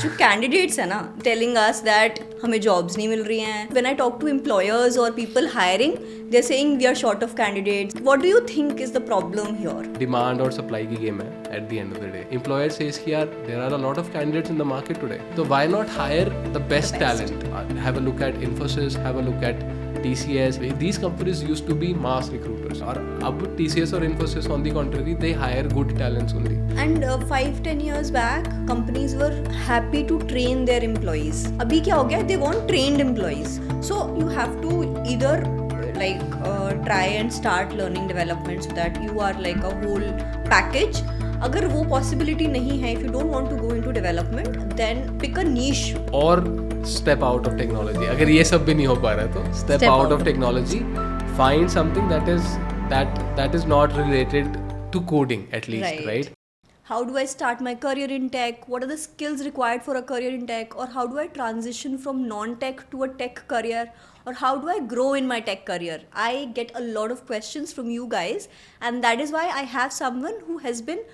जो कैंडिडेट्स है ना टेलिंग अस दैट हमें जॉब्स नहीं मिल रही हैं. When I talk to employers और people hiring they are saying we are short of candidates. What do you think is the problem here? Demand और सप्लाई की गेम है at the end of the day. Employer says कि यार there are a lot of candidates in the market today, तो why not hire the best talent? Have a look at Infosys, have a look at TCS. These companies used to be mass recruiters. और अब TCS और Infosys on the contrary, they hire good talents only. And 5-10 years back, companies were happy to train their employees. अभी क्या हो गया? They want trained employees. So you have to either try and start learning development so that you are like a whole package. अगर वो possibility नहीं है, if you don't want to go into development, then pick a niche. और step out of technology. अगर ये सब भी नहीं हो पा रहा है तो step out of technology. Find something that is not related to coding at least, right? How do I start my career in tech? What are the skills required for a career in tech? Or how do I transition from non-tech to a tech career? Or how do I grow in my tech career? I get a lot of questions from you guys, and that is why I have someone who has been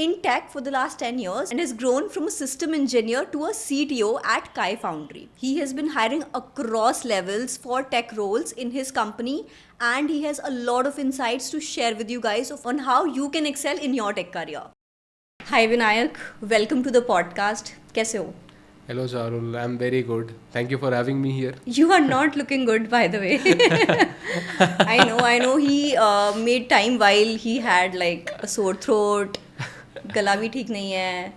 in tech for the last 10 years and has grown from a system engineer to a CTO at Kai Foundry. He has been hiring across levels for tech roles in his company, and he has a lot of insights to share with you guys on how you can excel in your tech career. Hi Vinayak, welcome to the podcast. कैसे हो? Hello Charul, I'm very good. Thank you for having me here. You are not looking good, by the way. I know. He made time while he had like a sore throat. गला भी ठीक नहीं है.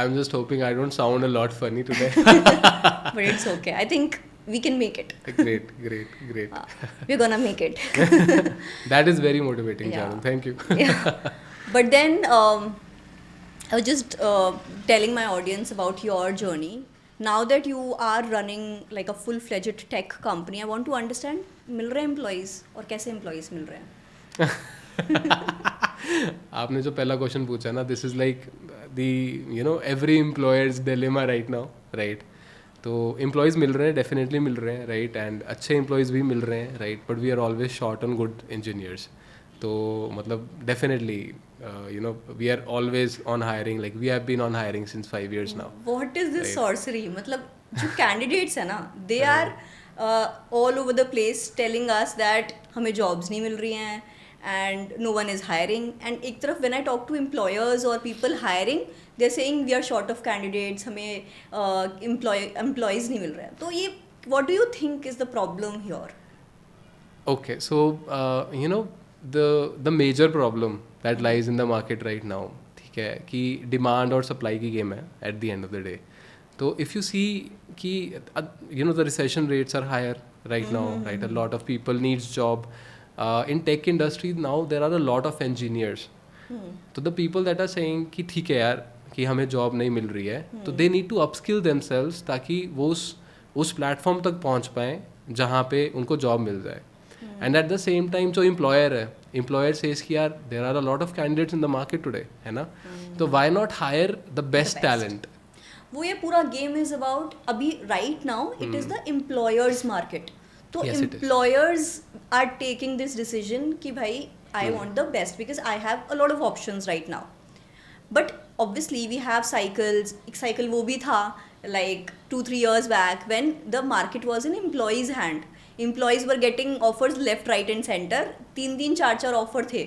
I'm just hoping I don't sound a lot funny today. But it's okay. I think we can make it. Great. We're gonna make it. That is very motivating, Yeah. Charul. Thank you. Yeah. But then I was just telling my audience about your journey. Now that you are running like a full-fledged tech company, I want to understand, मिल रहे हैं employees और कैसे employees मिल रहे हैं? आपने जो पहला question पूछा ना, this is like the every employers dilemma right now, right? तो एम्प्लॉयज़ मिल रहे हैं, डेफिनेटली मिल रहे हैं, राइट? एंड अच्छे एम्प्लॉयज़ भी मिल रहे हैं, right? But we are always short on good engineers. तो मतलब definitely we are always on hiring, like we have been on hiring since 5 years now. What is this sorcery? मतलब जो candidates है ना, they are all over the place telling us that हमें jobs नहीं मिल रही हैं and no one is hiring. And एक तरफ when I talk to employers or people hiring, they're saying we are short of candidates, हमें employees नहीं मिल रहे हैं. तो ये what do you think is the problem here? Okay, so the major problem that lies in the market right now, ठीक है, कि demand और सप्लाई की गेम है at the end of the day. तो if you see कि the recession rates are higher right now, right? A lot of people needs job. In tech industry now there are a lot of engineers. तो the people that are saying कि ठीक है यार कि हमें job नहीं मिल रही है, तो they need to upskill themselves ताकि वो उस प्लेटफॉर्म तक पहुंच पाएँ जहाँ पे उनको जॉब मिल जाए. And at the same time जो एम्प्लॉयर है, एम्प्लॉयर सेज कि यार there are a lot of candidates in the market today, है ना? तो why not hire the best talent? वो ये पूरा गेम इज अबाउट अभी right now it is the employers market. तो employers are taking this decision कि भाई I want the best because I have a lot of options right now. But obviously we have cycles. एक cycle वो भी था like 2-3 years back when the market was in employees' hand. Employees were getting offers left, right and center. 3-4 offer थे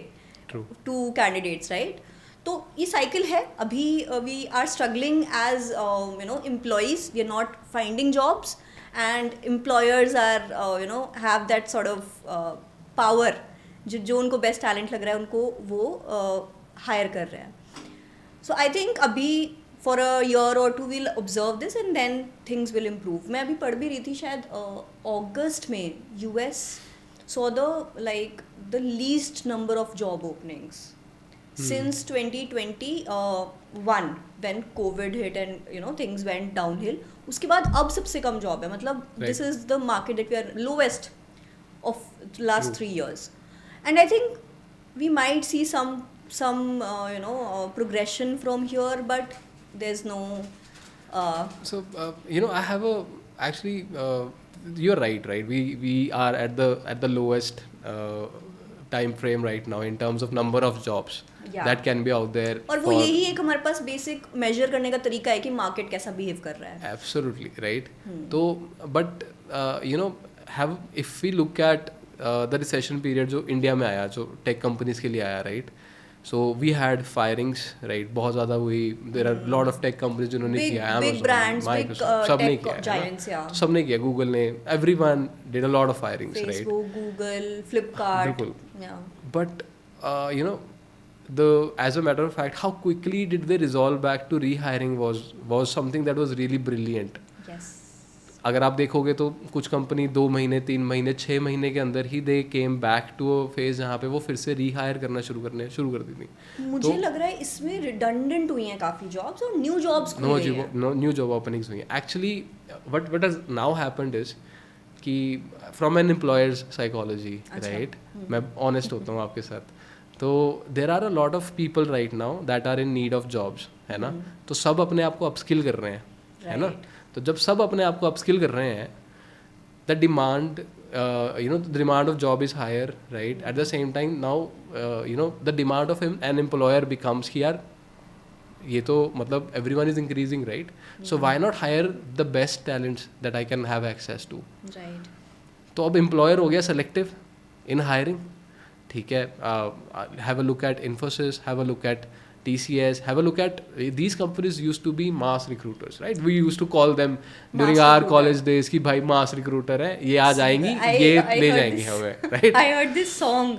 to candidates, right? तो ये cycle है. अभी we are struggling as employees. We are not finding jobs. And employers are have that sort of power जो उनको best talent लग रहा है उनको वो हायर कर रहे हैं. सो आई थिंक अभी फॉर अ ईयर और two will observe this and then things will improve. मैं अभी पढ़ भी रही थी शायद अगस्त में US saw the least number of job openings since 2021 when COVID hit and things went downhill. उसके बाद अब सबसे कम जॉब है. मतलब this is the market that we are lowest of last 3 years. And I think we might see some progression from here, but there's no I have you're right? We are at the lowest time frame right now in terms of number of jobs that can be out there. और वो यही एक हमारे पास basic major करने का तरीका है कि मार्केट कैसा बिहेव कर रहा है. Absolutely right. तो but you know have if we look at the recession period जो इंडिया में आया, जो टेक कंपनीज के लिए आया, right? So we had firings, right? बहुत ज़्यादा हुई. There are lot of tech companies जिन्होंने किया, Amazon, big brands, Microsoft, big सबने tech किया, giants, yeah. सबने किया, Google ने, everyone did a lot of firings, right? Facebook, Google, Flipkart, बिल्कुल. yeah. But you know, as a matter of fact, how quickly did they resolve back to rehiring was something that was really brilliant. Yes. अगर आप देखोगे तो कुछ company 2 महीने 3 महीने 6 महीने के अंदर ही they came back to a phase जहाँ पे वो फिर से रीहायर करना शुरू कर दी थी. मुझे लग रहा है इसमें रिडंडेंट हुई हैं काफ़ी जॉब्स और न्यू जॉब्स खुल गई हैं. न्यू जॉब ओपनिंग्स हुई हैं. Actually what has now happened is कि from an employers psychology, right, मैं ऑनेस्ट होता हूँ आपके साथ, तो there are a lot of people right now that are in need of jobs, है ना. तो सब अपने आप को अपस्किल कर रहे हैं, है ना. तो जब सब अपने आप को अपस्किल कर रहे हैं, the demand the demand of job is higher, right. At the same time now the demand of an employer becomes कि यार ये तो मतलब everyone is increasing, right. So why not hire the best talents that I can have access to, right. तो अब employer हो गया selective इन hiring, ठीक है. Have a look at Infosys, have a look at TCS, have a look at these companies used to be mass recruiters, right? We used to call them during our college days कि भाई mass recruiter है, ये आ जाएंगी, ये ले जाएंगी हमें, right? I heard this song,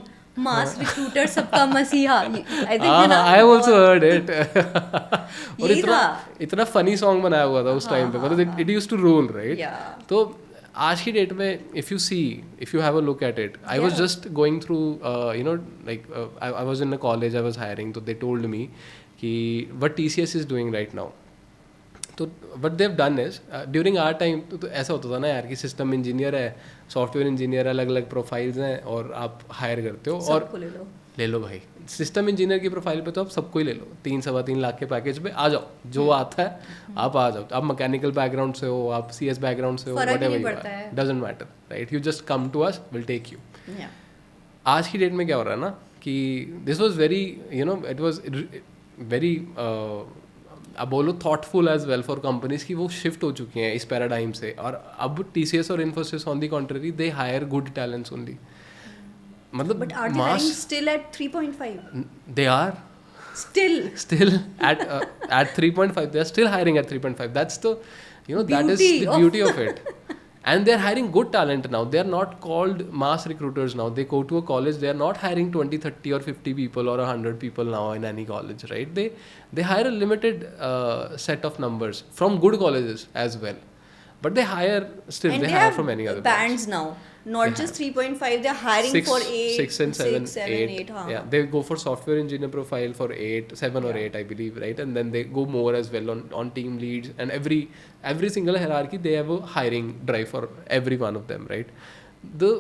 mass recruiter सबका मसीहा. I think I also heard it. और इतना funny song बनाया हुआ था उस टाइम पे, मतलब it used to roll, right? Yeah. तो आज की डेट में if you have a look at it, I was just going through I was in a college, I was hiring, so they told me कि what TCS is doing right now. तो what they've done is during our time तो ऐसा होता था ना यार कि system engineer है, सॉफ्टवेयर इंजीनियर, अलग अलग प्रोफाइल्स हैं और आप हायर करते हो और ले लो भाई. सिस्टम इंजीनियर की प्रोफाइल पे तो आप सबको ही ले लो, 3-3.25 लाख के पैकेज पे आ जाओ, जो आता है आप आ जाओ. आप मैकेनिकल बैकग्राउंड से हो, आप CS बैकग्राउंड से हो, whatever you are, doesn't matter, right. You just come to us, will take you. आज की डेट में क्या हो रहा है ना कि this was very it was very अब बोलो thoughtful as well for companies कि वो शिफ्ट हो चुकी हैं इस पैराडाइम से. और अब TCS और Infosys on the contrary they hire good talents only. मतलब but are they hiring still at 3.5? They are still at 3.5. They are still hiring at 3.5. That's the that is the beauty of it. And they are hiring good talent now. They are not called mass recruiters now. They go to a college, they are not hiring 20, 30 or 50 people or 100 people now in any college, right? They hire a limited set of numbers from good colleges as well. But they hire still, and they hire from any other bands now. Not just 3.5, they're hiring for 8, 6 and 7, 8. Yeah, they go for software engineer profile for 8, 7 or 8, I believe, right? And then they go more as well on team leads, and every single hierarchy they have a hiring drive for every one of them, right? The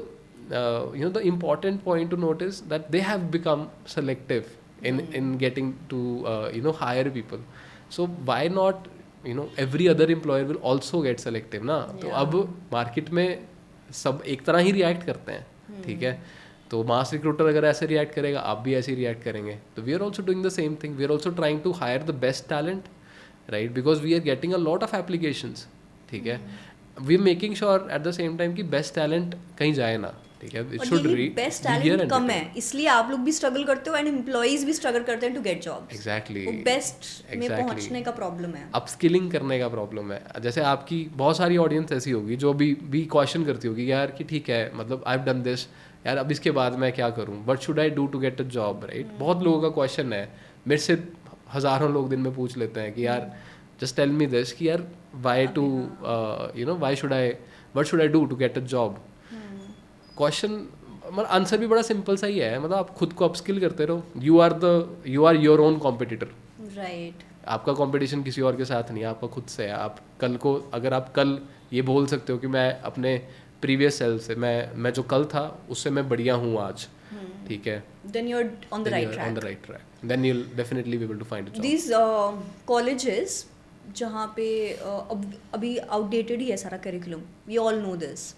the important point to note is that they have become selective in getting to hire people. So why not every other employer will also get selective ना. तो अब market में सब एक तरह ही react करते हैं, ठीक है. तो मास रिक्रूटर अगर ऐसे रिएक्ट करेगा, आप भी ऐसे ही रिएक्ट करेंगे. तो we are also doing the same thing. We are also trying to hire the best talent, right, because we are getting a lot of applications, ठीक है. We are making sure at the same time कि best talent कहीं जाए ना, ठीक है. It should best talent come है, इसलिए आप लोग भी स्ट्रगल करते हो एंड एम्प्लॉइज भी स्ट्रगल करते हैं to get jobs. Exactly, best में पहुंचने का प्रॉब्लम है, अपस्किलिंग करने का प्रॉब्लम है. जैसे आपकी बहुत सारी ऑडियंस ऐसी होगी जो भी क्वेश्चन करती होगी यार कि ठीक है, मतलब आई हैव डन दिस यार, अब इसके बाद मैं क्या करूं, what should I do to get a job, right. बहुत लोगों का क्वेश्चन है, मेरे से हज़ारों लोग दिन में पूछ लेते हैं कि यार जस्ट टेल मी दिस कि यार what should I do to get a job. Question मतलब आंसर भी बड़ा सिंपल सा ही है, मतलब आप खुद को अपस्किल करते रहो. You are your own competitor, right. आपका कंपटीशन किसी और के साथ नहीं है, आपका खुद से है. आप कल को अगर आप कल ये बोल सकते हो कि मैं अपने प्रीवियस सेल्फ से मैं जो कल था उससे मैं बढ़िया हूँ आज, ठीक है, then you're on the right track. Then you'll definitely be able to find a job. These colleges जहाँ पे अभी आउटडेटेड ही है सारा curriculum, we all know this.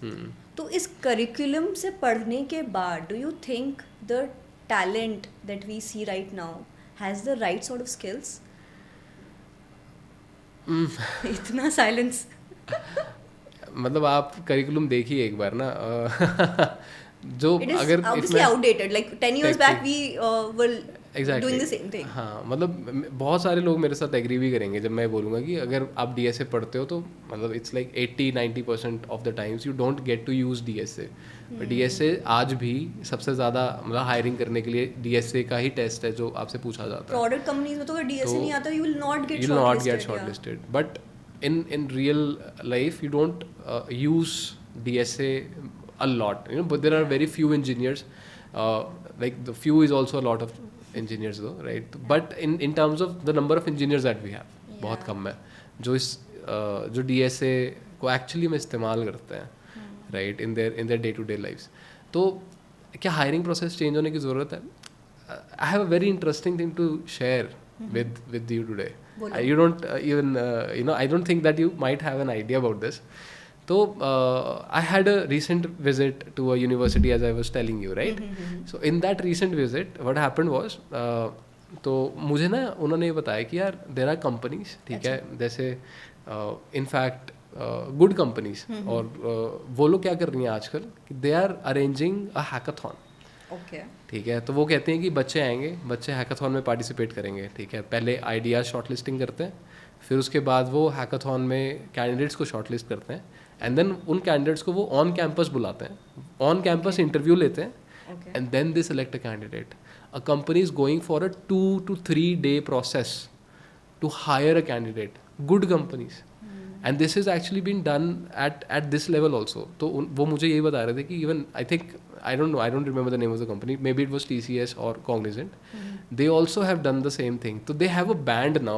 तो इस करिकुलम से पढ़ने के बाद do you think the talent that we see right now has the right sort of skills? इतना साइलेंस। मतलब आप करिकुलम देखिए एक बार ना जो It is अगर obviously outdated. Like 10 years back, we were doing the same thing. हाँ, मतलब बहुत सारे लोग मेरे साथ एग्री भी करेंगे जब मैं बोलूँगा कि अगर आप डीएसए पढ़ते हो तो मतलब it's like 80-90% of the times you don't get to use DSA. DSA आज भी सबसे ज़्यादा मतलब हायरिंग करने के लिए डीएसए का ही टेस्ट है जो आपसे पूछा जाता है। प्रोडक्ट कंपनीज में तो अगर डीएसए नहीं आता, you will not get you'll not get shortlisted. shortlisted. But in real life you don't use DSA a lot, you know, but there are very few engineers, like the few is also a lot of engineers though, right? But in terms of the number of engineers that we have, बहुत कम है जो इस जो DSA को actually में इस्तेमाल करते हैं, right, in their day to day lifes. तो क्या हायरिंग प्रोसेस चेंज होने की ज़रूरत है? I have a very interesting thing to share with you today. You don't even you know, I don't think that you might have an idea about this. So I had a recent visit to a university, as I was telling you, right? So in that recent visit what happened was तो मुझे ना उन्होंने ये बताया कि यार there are companies, ठीक है, जैसे in fact good companies, और वो लोग क्या कर रही हैं आजकल कि they are arranging a hackathon. Okay. ठीक है, तो वो कहते हैं कि बच्चे आएंगे, बच्चे हैकाथॉन में पार्टिसिपेट करेंगे, ठीक है, पहले आइडिया शॉर्टलिस्टिंग करते हैं, फिर उसके बाद वो हैकाथॉन में कैंडिडेट्स को शॉर्टलिस्ट करते हैं, एंड देन उन कैंडिडेट्स को वो ऑन कैंपस बुलाते हैं, ऑन कैंपस इंटरव्यू लेते हैं, and then they select a candidate. A company is going for a 2 to 3 day process to hire a candidate. Good companies. And this is actually been done at this level also. तो वो मुझे यही बता रहे थे कि even I think, I don't know, I don't remember the name of the company, maybe it was TCS or Cognizant. They also have done the same thing. So they have a band now.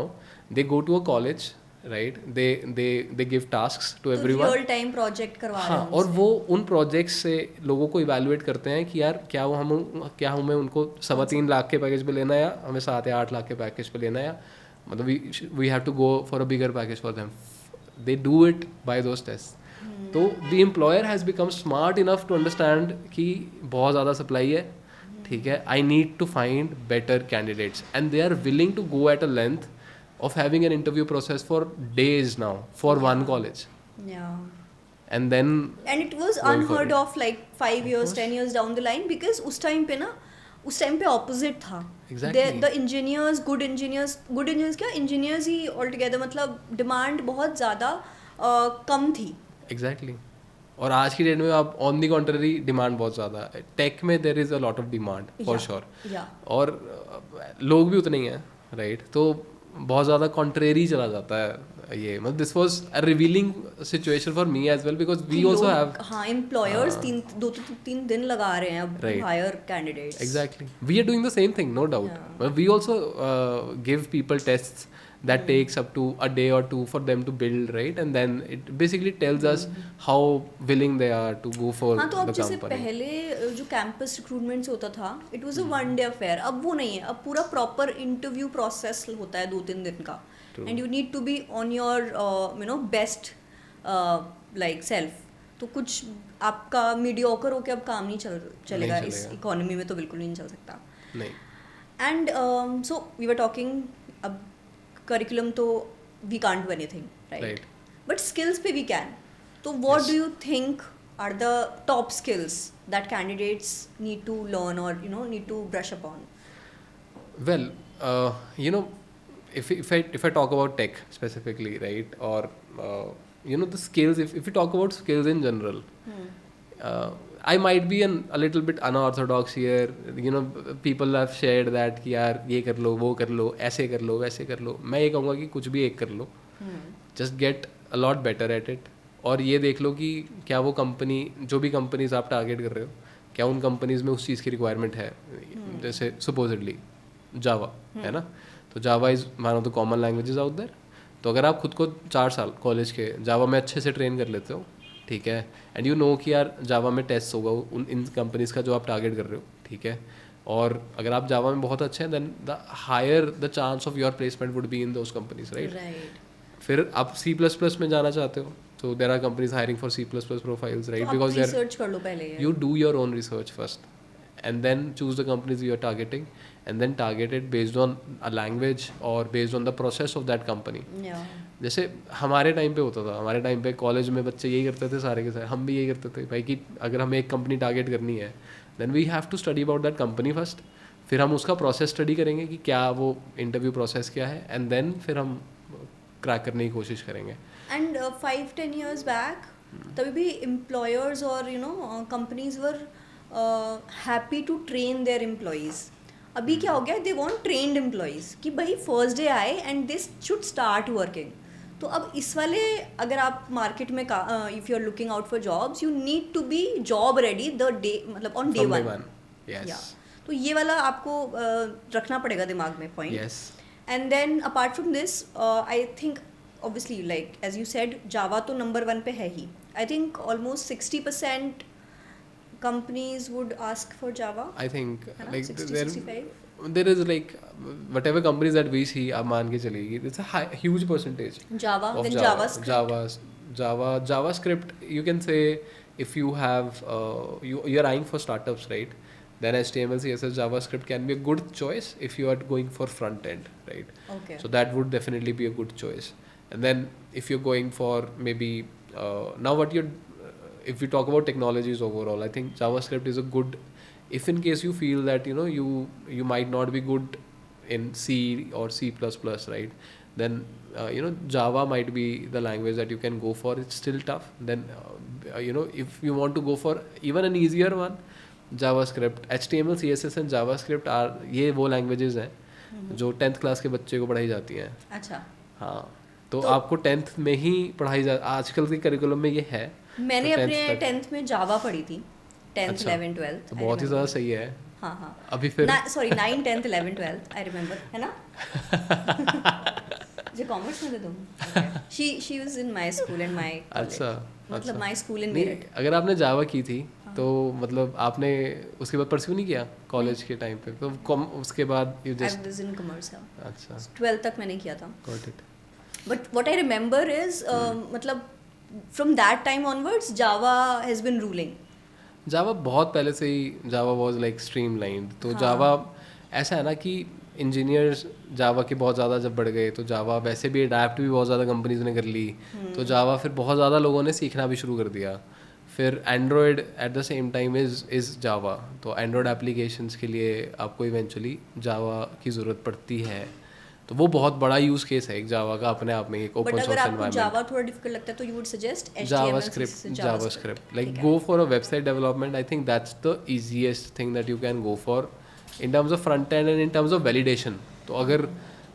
They go to a college, right? They give tasks to everyone. Real time project करवा रहे हाँ, हैं और वो उन projects से लोगों को इवेलुएट करते हैं कि यार क्या हमें उनको 3.25 लाख के पैकेज पे लेना है या हमें 7 या 8 लाख के पैकेज पे लेना है, या मतलब we have to go for a bigger package for them. They do it by those tests. तो the employer has become smart enough to understand कि बहुत ज़्यादा सप्लाई है, ठीक है, I need to find better candidates, and they are willing to go at a length of having an interview process for days now for one college. Yeah. And then And it was unheard of like 5 years, 10 years down the line, because उस time पे opposite था. Exactly. The engineers, good engineers क्या, engineers ही altogether, मतलब demand बहुत ज़्यादा कम थी. Exactly. और आज की डेट में आप ऑन दी कॉन्ट्ररी डिमांड बहुत ज़्यादा है. टेक में there is a lot of demand for sure, और लोग भी उतने ही हैं, राइट? तो बहुत ज़्यादा कॉन्ट्रेरी चला जाता है ये. मतलब this was a revealing situation for me as well, because we also have, हाँ, एम्प्लॉयर्स 3 दिन लगा रहे हैं अब hire candidates. Exactly, we are doing the same thing, no doubt. We also give people tests that takes up to a day or two for them to build, right? And then it basically tells us how willing they are to go for हाँ, तो अब the जैसे company. पहले जो campus recruitment होता था, it was a one day affair. अब वो नहीं है, अब पूरा प्रॉपर इंटरव्यू प्रोसेस होता है 2-3 दिन का, and you need to be on your best like self. तो कुछ आपका मीडियोकर होकर अब काम नहीं चलेगा इस इकोनॉमी में, तो बिल्कुल नहीं चल सकता. नहीं. And so we were talking, अब करिकुलम तो we can't do anything, right? But skills पे वी कैन. तो what do you think are the top skills that candidates need to learn और need to brush upon? Well, if I talk about tech specifically, right, or the skills, if we talk about skills in general, I might be a little bit unorthodox here. People have shared that कि यार ये कर लो, वो कर लो, ऐसे कर लो, वैसे कर लो. मैं ये कहूँगा कि कुछ भी एक कर लो, just get a lot better at it. और ये देख लो कि क्या वो कंपनी, जो भी कंपनीज आप टारगेट कर रहे हो, क्या उन कंपनीज में उस चीज़ की रिक्वायरमेंट है. जैसे सुपोजिडली जावा है ना, तो Java is one of the common languages out there. तो अगर आप खुद को 4 साल कॉलेज के जावा में अच्छे से ट्रेन कर लेते हो, ठीक है, एंड यू नो कि यार जावा में टेस्ट होगा इन कंपनीज़ का जो आप टारगेट कर रहे हो, ठीक है, और अगर आप जावा में बहुत अच्छे हैं, then the higher the chance of your placement would be in those companies, right? फिर आप C++ में जाना चाहते हो, so there are companies hiring for C++ profiles, right? तो Because आप रिसर्च कर लो पहले you do your own research first, and then choose the companies you are targeting, and then target it based on a language or based on the process of that company. जैसे हमारे time पे होता था, हमारे time पे college में बच्चे यही करते थे सारे के सारे, हम भी यही करते थे भाई कि अगर हमें एक कंपनी टारगेट करनी है then we have to study about that company first, फिर हम उसका प्रोसेस स्टडी करेंगे कि क्या वो इंटरव्यू प्रोसेस क्या है, एंड देन फिर हम क्रैक करने की कोशिश करेंगे. एंड 5-10 years बैक तभी भी एम्प्लॉयर्स और companies were happy to train their employees. अभी क्या हो गया, दे वांट ट्रेन्ड एम्प्लॉयज़ कि भाई फर्स्ट डे आए and this should start working. तो अब इस वाले अगर आप मार्केट में if you are looking out for jobs you need to be job ready the day, मतलब ऑन डे वन. तो ये वाला आपको रखना पड़ेगा दिमाग में point. And then apart from this I think obviously like as you said Java तो number 1 पे है ही. I think almost 60% companies would ask for Java. I think like 60-65. there is like whatever companies that we see, आप मान के चलिए it's a huge percentage Java, of then JavaScript. JavaScript you can say if you have you're eyeing for startups, right? Then HTML, CSS, JavaScript can be a good choice if you are going for front end, right? Okay. So that would definitely be a good choice. And then if you're going for maybe now what if we talk about technologies overall, I think JavaScript is a good, if in case you feel that you might not be good in C or C++, right? Then Java might be the language that you can go for. It's still tough. Then if you want to go for even an easier one, JavaScript, HTML, CSS and JavaScript are ये वो languages हैं जो 10th class के बच्चे को पढ़ाई जाती हैं. अच्छा. हाँ, तो आपको 10th में ही पढ़ाई आजकल के करिकुलम में ये है. मैंने अपने 10th में जावा पढ़ी थी. 10th 11th 12th तो बहुत ही ज़्यादा सही है. हाँ हाँ. अभी फिर sorry 9 10th 11th 12th I remember, है ना? जो कॉमर्स में थे तुम. She was in my school and my college. अच्छा. मतलब माय स्कूल इन मेरठ. अगर आपने जावा की थी तो मतलब आपने उसके बाद परस्यू नहीं किया कॉलेज के टाइम पे, तो उसके बाद you just I was in commerce. अच्छा. 12th तक मैंने किया था. Got it. But what I remember is मतलब from that time onwards Java has been ruling. Java बहुत पहले से ही जावा वाज लाइक स्ट्रीमलाइंड. तो जावा ऐसा है ना कि इंजीनियर्स जावा के बहुत ज़्यादा जब बढ़ गए तो जावा वैसे भी अडैप्ट भी बहुत ज़्यादा कंपनीज ने कर ली. तो जावा फिर बहुत ज़्यादा लोगों ने सीखना भी शुरू कर दिया. फिर Android at the same time is Java. तो एंड्रॉयड एप्लीकेशंस के लिए आपको इवेंचुअली जावा की ज़रूरत पड़ती है. तो वो बहुत बड़ा यूज़ केस है एक जावा का अपने आप में, एक ओपन सोर्स एनवायरनमेंट. जावा थोड़ा डिफिकल्ट लगता है तो you would suggest JavaScript like go for a website development. I think that's the easiest thing that you can go for in terms of front end and in terms of validation. तो अगर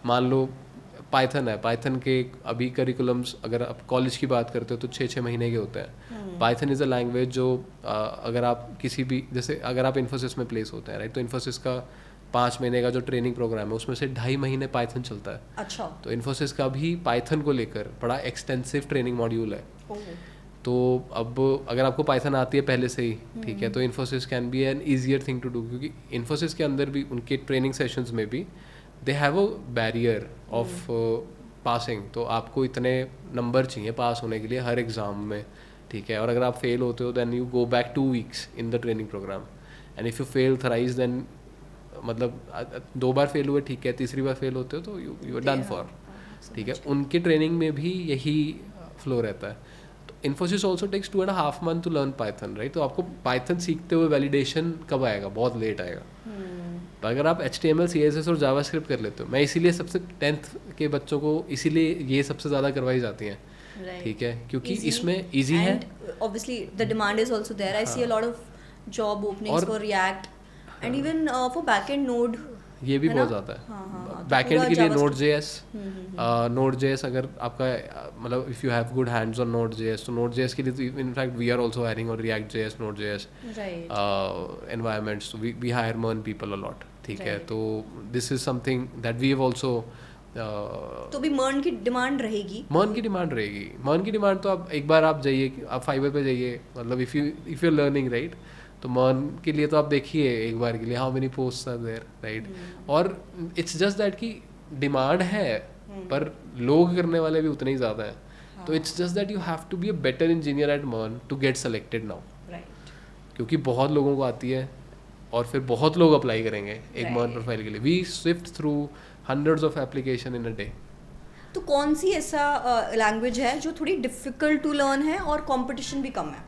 मान लो Python है, Python के अभी curriculums अगर आप college की बात करते हो तो 6-6 महीने के होते हैं. पाइथन इज़ अ लैंग्वेज जो अगर आप किसी भी जैसे अगर आप इन्फोसिस में प्लेस होते हैं, राइट, तो इन्फोसिस का 5 महीने का जो ट्रेनिंग प्रोग्राम है उसमें से 2.5 महीने पाइथन चलता है. अच्छा. तो इन्फोसिस का भी पाइथन को लेकर बड़ा एक्सटेंसिव ट्रेनिंग मॉड्यूल है. तो अब अगर आपको पाइथन आती है पहले से ही, ठीक है, तो Infosys can be an easier thing to do. क्योंकि इन्फोसिस के अंदर भी उनके ट्रेनिंग सेशंस में भी they have a barrier of passing. तो आपको इतने नंबर चाहिए पास होने के लिए हर एग्ज़ाम में, ठीक है. और अगर आप फेल होते हो then you go back 2 weeks in the training program. And if you fail thrice then मतलब 2 बार फेल हुए, ठीक है, तीसरी बार फेल होते हो तो यू आर डन फॉर, ठीक है. उनके ट्रेनिंग में भी यही फ्लो रहता है. तो Infosys also takes 2.5 months to learn Python, right. तो आपको पाइथन सीखते हुए वैलिडेशन कब आएगा? बहुत लेट आएगा. तो अगर आप HTML, CSS और जावास्क्रिप्ट कर लेते हो, मैं इसीलिए सबसे 10th के बच्चों को इसीलिए ये सबसे ज़्यादा करवाई जाती हैं, ठीक है, क्योंकि इसमें ईजी है. Obviously the demand is also there. I see a lot of job openings for React and even for backend Node. ये भी बहुत ज़्यादा है. बैकएंड के लिए Node.js अगर आपका मतलब if you have good hands on Node.js, तो Node.js के लिए in fact we are also hiring और React.js, Node.js environments. We hire MERN people a lot, ठीक है. तो this is something that we have also. तो भी मर्न की डिमांड रहेगी. मर्न की डिमांड तो आप एक बार आप जाइए, आप फाइवर पे जाइए, मतलब if you are learning, right, तो मर्न के लिए तो आप देखिए एक बार के लिए how many posts are there, right. और इट्स जस्ट दैट कि डिमांड है पर लोग करने वाले भी उतने ही ज़्यादा हैं. तो it's just that you have to be a better engineer at MERN to get selected now. क्योंकि बहुत लोगों को आती है और फिर बहुत लोग अप्लाई करेंगे एक मर्न प्रोफाइल के लिए. We sift through hundreds of application in a day. तो कौन सी ऐसा लैंग्वेज है जो थोड़ी डिफिकल्ट टू लर्न है और कंपटीशन भी कम है?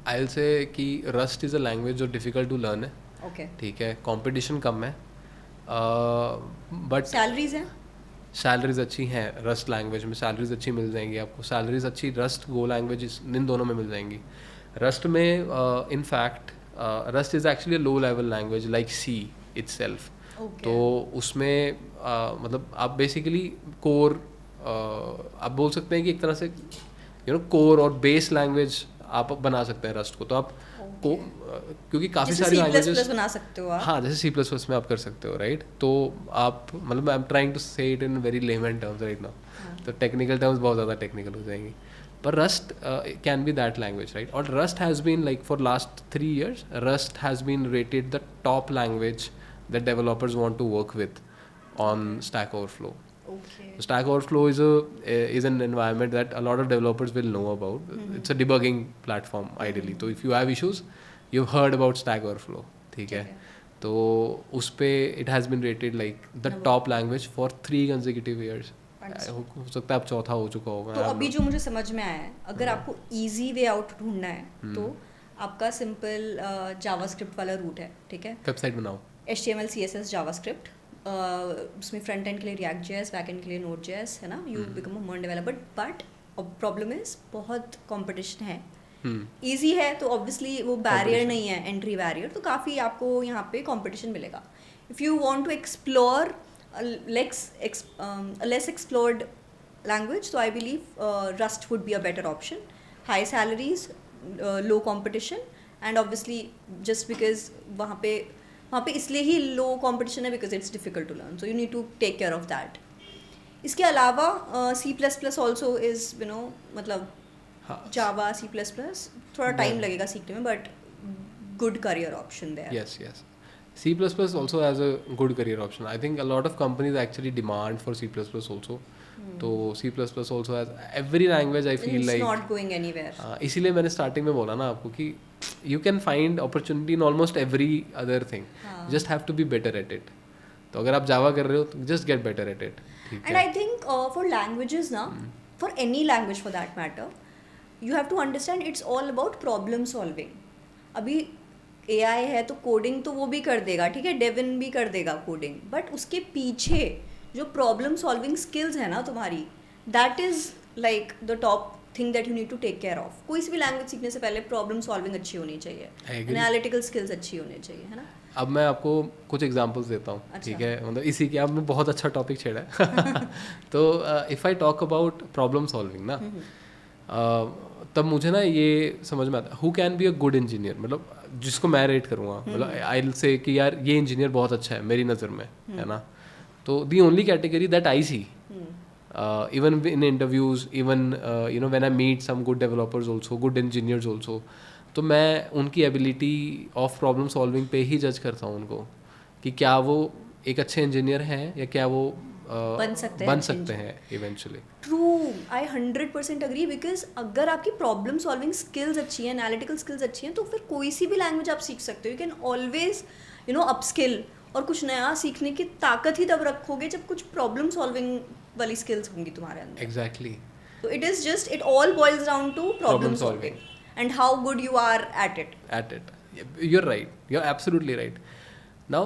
आई विल से कि रस्ट इज़ अ लैंग्वेज जो डिफ़िकल्ट टू लर्न है. ओके. ठीक है, कंपटीशन कम है, बट सैलरीज हैं? सैलरीज अच्छी हैं. रस्ट लैंग्वेज में सैलरीज अच्छी मिल जाएंगी आपको. सैलरीज अच्छी रस्ट गो लैंग्वेज इन दोनों में मिल जाएंगी. रस्ट में in fact Rust is actually a low level language like C itself. तो उसमें मतलब आप बेसिकली कोर आप बोल सकते हैं कि एक तरह से कोर और बेस लैंग्वेज आप बना सकते हैं रस्ट को. तो आप क्योंकि काफ़ी सारी लैंग्वेजेस बना सकते हो आप. हाँ, जैसे C++ में आप कर सकते हो, राइट. तो आप मतलब I am trying to say it in very layman terms right now. तो टेक्निकल टर्म्स बहुत ज़्यादा टेक्निकल हो जाएंगी. पर Rust can be that language, right. और Rust has been like for last 3 years Rust has been rated the top language that developers want to work with on Stack Overflow. Okay. Stack Overflow is an environment that a lot of developers will know about. It's a debugging platform ideally. So if you have issues, you've heard about Stack Overflow. ठीक है. तो उस पे it has been rated like the top language for 3 consecutive years. हो सकता है अब चौथा हो चुका होगा. तो अभी जो मुझे समझ में आया है, अगर आपको easy way out ढूंढना है तो आपका सिंपल जावास्क्रिप्ट वाला रूट है. ठीक है. वेबसाइट बनाओ. HTML CSS JavaScript. उसमें फ्रंट एंड के लिए रिएक्ट जेएस, बैक एंड के लिए नोड जेएस है ना. यू बिकम अ मर्न डेवलपर. बट प्रॉब्लम इज बहुत कंपटीशन है. ईजी है तो ऑब्वियसली वो बैरियर नहीं है, एंट्री बैरियर. तो काफ़ी आपको यहाँ पे कंपटीशन मिलेगा. If you want to explore less explored language तो I believe Rust would be a better option. High salaries, low competition and obviously just because वहाँ पे इसलिए ही लो कंपटीशन है because it's difficult to learn. So you need to take care of that. इसके अलावा C++ also is मतलब जावा C++ थोड़ा time लगेगा सीखने में but good career option there. Yes yes. C++ also has a good career option. I think a lot of companies actually demand for C++ also. तो C++ also has every language I feel it's like not going anywhere. इसीलिए मैंने starting में बोला ना आपको कि you can find opportunity in almost every other thing. You just have to be better at it. तो अगर आप जावा कर रहे हो तो just get better at it. And I think for languages ना, for any language for that matter, you have to understand it's all about problem solving. अभी AI है तो कोडिंग तो वो भी कर देगा, ठीक है, डेविन भी कर देगा कोडिंग, बट उसके पीछे जो प्रॉब्लम सॉल्विंग स्किल्स है ना तुम्हारी, that is like the top thing that you need to take care of. कोई सी भी लैंग्वेज सीखने से पहले प्रॉब्लम सॉल्विंग अच्छी होनी चाहिए, एनालिटिकल स्किल्स अच्छी होनी चाहिए, है ना. अब मैं आपको कुछ एग्जांपल्स देता हूँ. अच्छा. ठीक है, मतलब इसी के आपने बहुत अच्छा टॉपिक छेड़ा है. तो if I talk about problem solving ना, तब मुझे ना ये समझ में आता है who can be a good engineer. मतलब जिसको मैं रेट करूँगा, मतलब आई विल से कि यार ये इंजीनियर बहुत अच्छा है मेरी नज़र में, है ना. तो the only category that I see even in interviews, even when I meet some good developers also, good engineers also, तो मैं उनकी एबिलिटी ऑफ प्रॉब्लम सॉल्विंग पे ही जज करता हूँ उनको कि क्या वो एक अच्छे इंजीनियर हैं या क्या वो बन सकते हैं eventually. True, I 100% agree. Because अगर आपकी प्रॉब्लम सॉल्विंग स्किल्स अच्छी हैं, एनालिटिकल स्किल्स अच्छी हैं, तो फिर कोई सी भी लैंग्वेज आप सीख सकते हो. यू कैन ऑलवेज अपस्किल और कुछ नया सीखने की ताकत ही तब रखोगे जब कुछ प्रॉब्लम सॉल्विंग वाली स्किल्स होंगी तुम्हारे अंदर. एग्जैक्टली. तो it is just, it all boils down to problem solving and how good you are at it. You're right, you're absolutely right. Now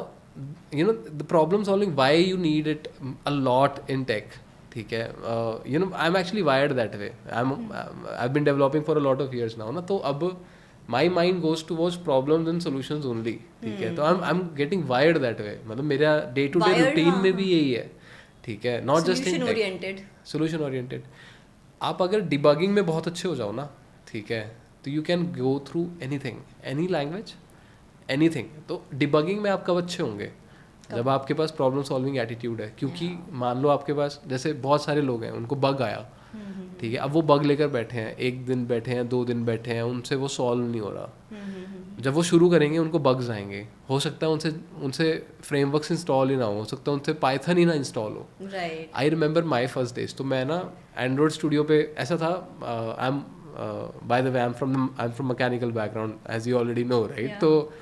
the problem solving, why you need it a lot in tech, ठीक है. I'm actually wired that way. I've been developing for a lot of years now ना. तो अब my mind goes towards problems and solutions only, ठीक है. तो I'm getting wired that way. मतलब मेरा day to day routine में भी यही है, ठीक है. Not just in tech, solution oriented. आप अगर डिबगिंग में बहुत अच्छे हो जाओ ना, ठीक है, तो you can go through anything, any language, anything. तो डिबगिंग में आप कब अच्छे होंगे? जब आपके पास प्रॉब्लम सॉल्विंग एटीट्यूड है. क्योंकि मान लो आपके पास जैसे बहुत सारे लोग हैं, उनको बग आया, ठीक है, अब वो बग लेकर बैठे हैं, 1 दिन बैठे हैं, 2 दिन बैठे हैं, उनसे वो सॉल्व नहीं हो रहा. जब वो शुरू करेंगे उनको बग्स आएंगे, हो सकता है उनसे उनसे फ्रेमवर्क्स इंस्टॉल ही ना हो सकता है उनसे पाइथन ही ना इंस्टॉल हो. Right. I remember my first days. तो मैं ना एंड्रॉयड स्टूडियो पे ऐसा था, I am by the way I am from mechanical background as you already know right. तो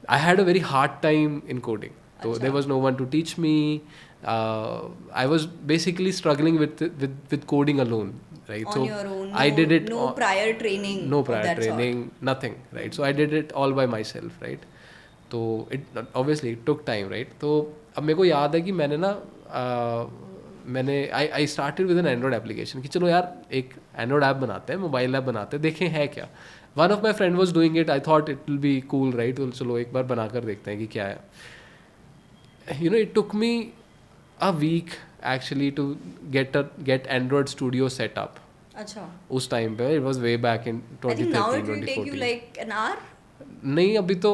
I had a very hard time in coding. तो there was no one to teach me. I was basically struggling with coding alone, right? On your own, I did it no prior training, no of prior that training, nothing, right? So I did it all by myself, right? तो it obviously it took time, right? तो अब मेरे को याद है कि मैंने ना मैंने I started with an Android application कि चलो यार एक Android ऐप बनाते हैं, मोबाइल ऐप बनाते हैं, देखें है क्या. One of my friend was doing it. I thought it will be cool, right? तो चलो एक बार बना कर देखते हैं कि क्या है. You know, it took me a week actually to get Android Studio set up. अच्छा. उस टाइम पे it was way back in 2013, I think now it will 2014. take you like an hour. नहीं अभी तो